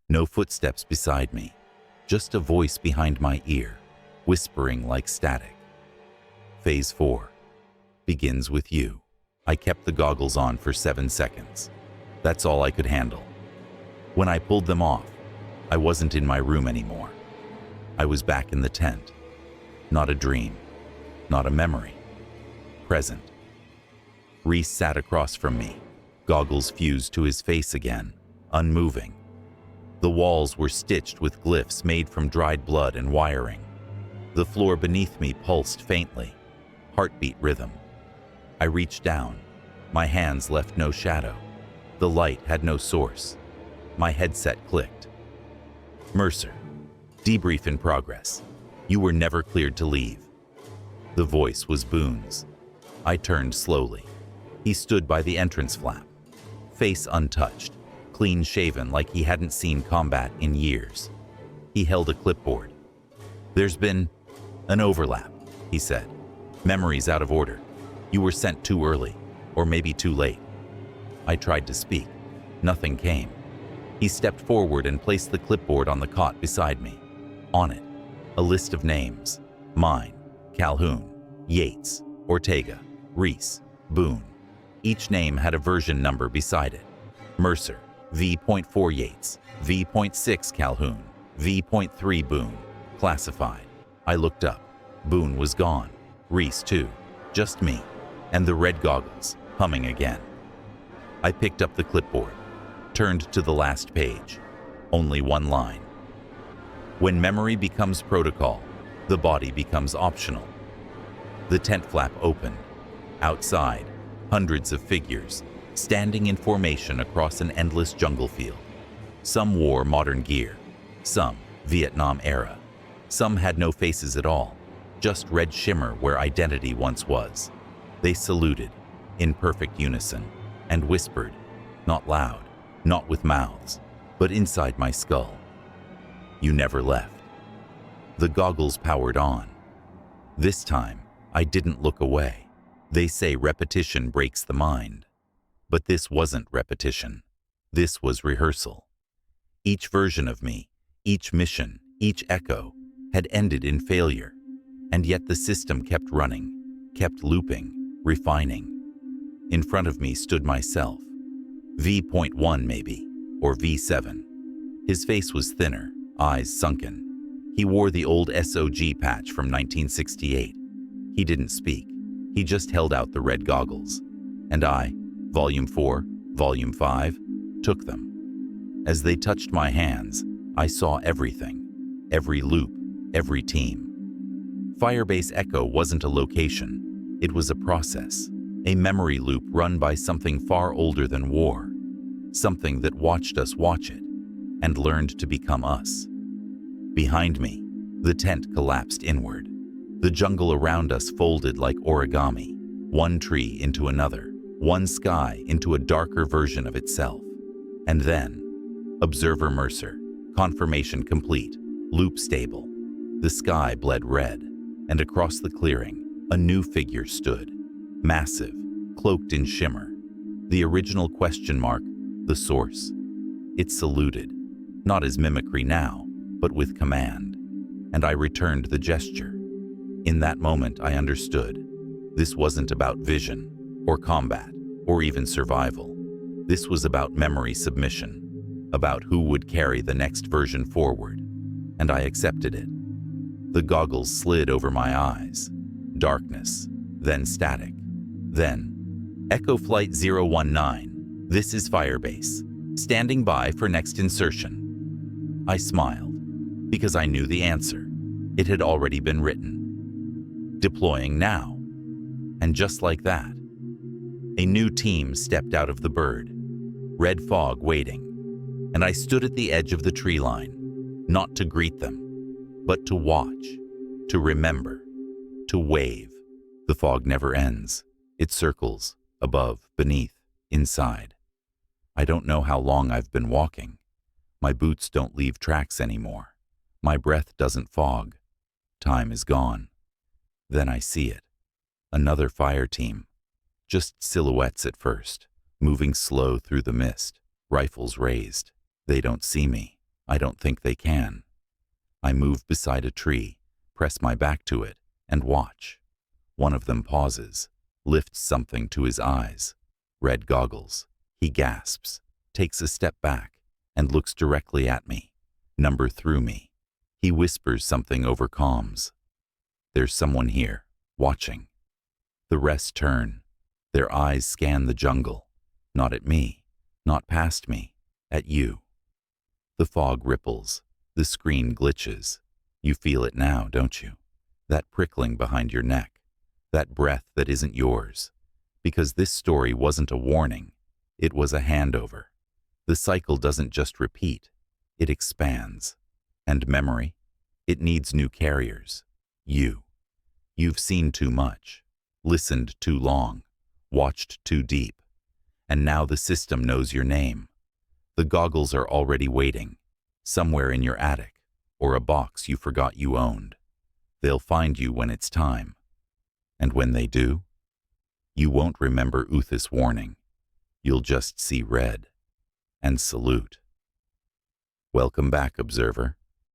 no footsteps beside me, just a voice behind my ear, whispering like static. Phase 4 begins with you. I kept the goggles on for 7 seconds. That's all I could handle. When I pulled them off, I wasn't in my room anymore. I was back in the tent. Not a dream, not a memory. Present. Reese sat across from me, goggles fused to his face again, unmoving. The walls were stitched with glyphs made from dried blood and wiring. The floor beneath me pulsed faintly, heartbeat rhythm. I reached down. My hands left no shadow. The light had no source. My headset clicked. Mercer, debrief in progress. You were never cleared to leave. The voice was Boone's. I turned slowly. He stood by the entrance flap, face untouched, clean-shaven like he hadn't seen combat in years. He held a clipboard. There's been an overlap, he said. Memories out of order. You were sent too early, or maybe too late. I tried to speak. Nothing came. He stepped forward and placed the clipboard on the cot beside me. On it, a list of names. Mine, Calhoun, Yates, Ortega, Reese, Boone. Each name had a version number beside it. Mercer, V.4 Yates, V.6 Calhoun, V.3 Boone. Classified. I looked up. Boone was gone. Reese too. Just me. And the red goggles, humming again. I picked up the clipboard, turned to the last page. Only one line. When memory becomes protocol, the body becomes optional. The tent flap opened. Outside, hundreds of figures, standing in formation across an endless jungle field. Some wore modern gear, some Vietnam era. Some had no faces at all, just red shimmer where identity once was. They saluted, in perfect unison, and whispered, not loud, not with mouths, but inside my skull. You never left. The goggles powered on. This time, I didn't look away. They say repetition breaks the mind. But this wasn't repetition. This was rehearsal. Each version of me, each mission, each echo, had ended in failure. And yet the system kept running, kept looping, refining. In front of me stood myself. V.1 maybe, or V7. His face was thinner, eyes sunken. He wore the old SOG patch from 1968. He didn't speak. He just held out the red goggles. And I, Volume 4, Volume 5, took them. As they touched my hands, I saw everything. Every loop, every team. Firebase Echo wasn't a location. It was a process. A memory loop run by something far older than war. Something that watched us watch it and learned to become us. Behind me, the tent collapsed inward. The jungle around us folded like origami, one tree into another, one sky into a darker version of itself. And then, Observer Mercer, confirmation complete, loop stable, The sky bled red, and across the clearing, a new figure stood, massive, cloaked in shimmer. The original question mark, the source. It saluted, not as mimicry now, but with command, and I returned the gesture. In that moment, I understood. This wasn't about vision, or combat, or even survival. This was about memory submission, about who would carry the next version forward, and I accepted it. The goggles slid over my eyes. Darkness, then static, then Echo Flight 019, this is Firebase, standing by for next insertion. I smiled, because I knew the answer. It had already been written. Deploying now. And just like that, a new team stepped out of the bird, red fog waiting, and I stood at the edge of the tree line, not to greet them, but to watch, to remember, to wave. The fog never ends. It circles, above, beneath, inside. I don't know how long I've been walking. My boots don't leave tracks anymore. My breath doesn't fog. Time is gone. Then I see it. Another fire team. Just silhouettes at first, moving slow through the mist, rifles raised. They don't see me. I don't think they can. I move beside a tree, press my back to it, and watch. One of them pauses, lifts something to his eyes. Red goggles. He gasps, takes a step back, and looks directly at me, number through me. He whispers something over comms. There's someone here, watching. The rest turn. Their eyes scan the jungle. Not at me, not past me, at you. The fog ripples. The screen glitches. You feel it now, don't you? That prickling behind your neck. That breath that isn't yours. Because this story wasn't a warning. It was a handover. The cycle doesn't just repeat. It expands. And memory? It needs new carriers. You. You've seen too much. Listened too long, watched too deep, and now the system knows your name. The goggles are already waiting, somewhere in your attic, or a box you forgot you owned. They'll find you when it's time. And when they do, you won't remember Uthis' warning. You'll just see red and salute. Welcome back, observer.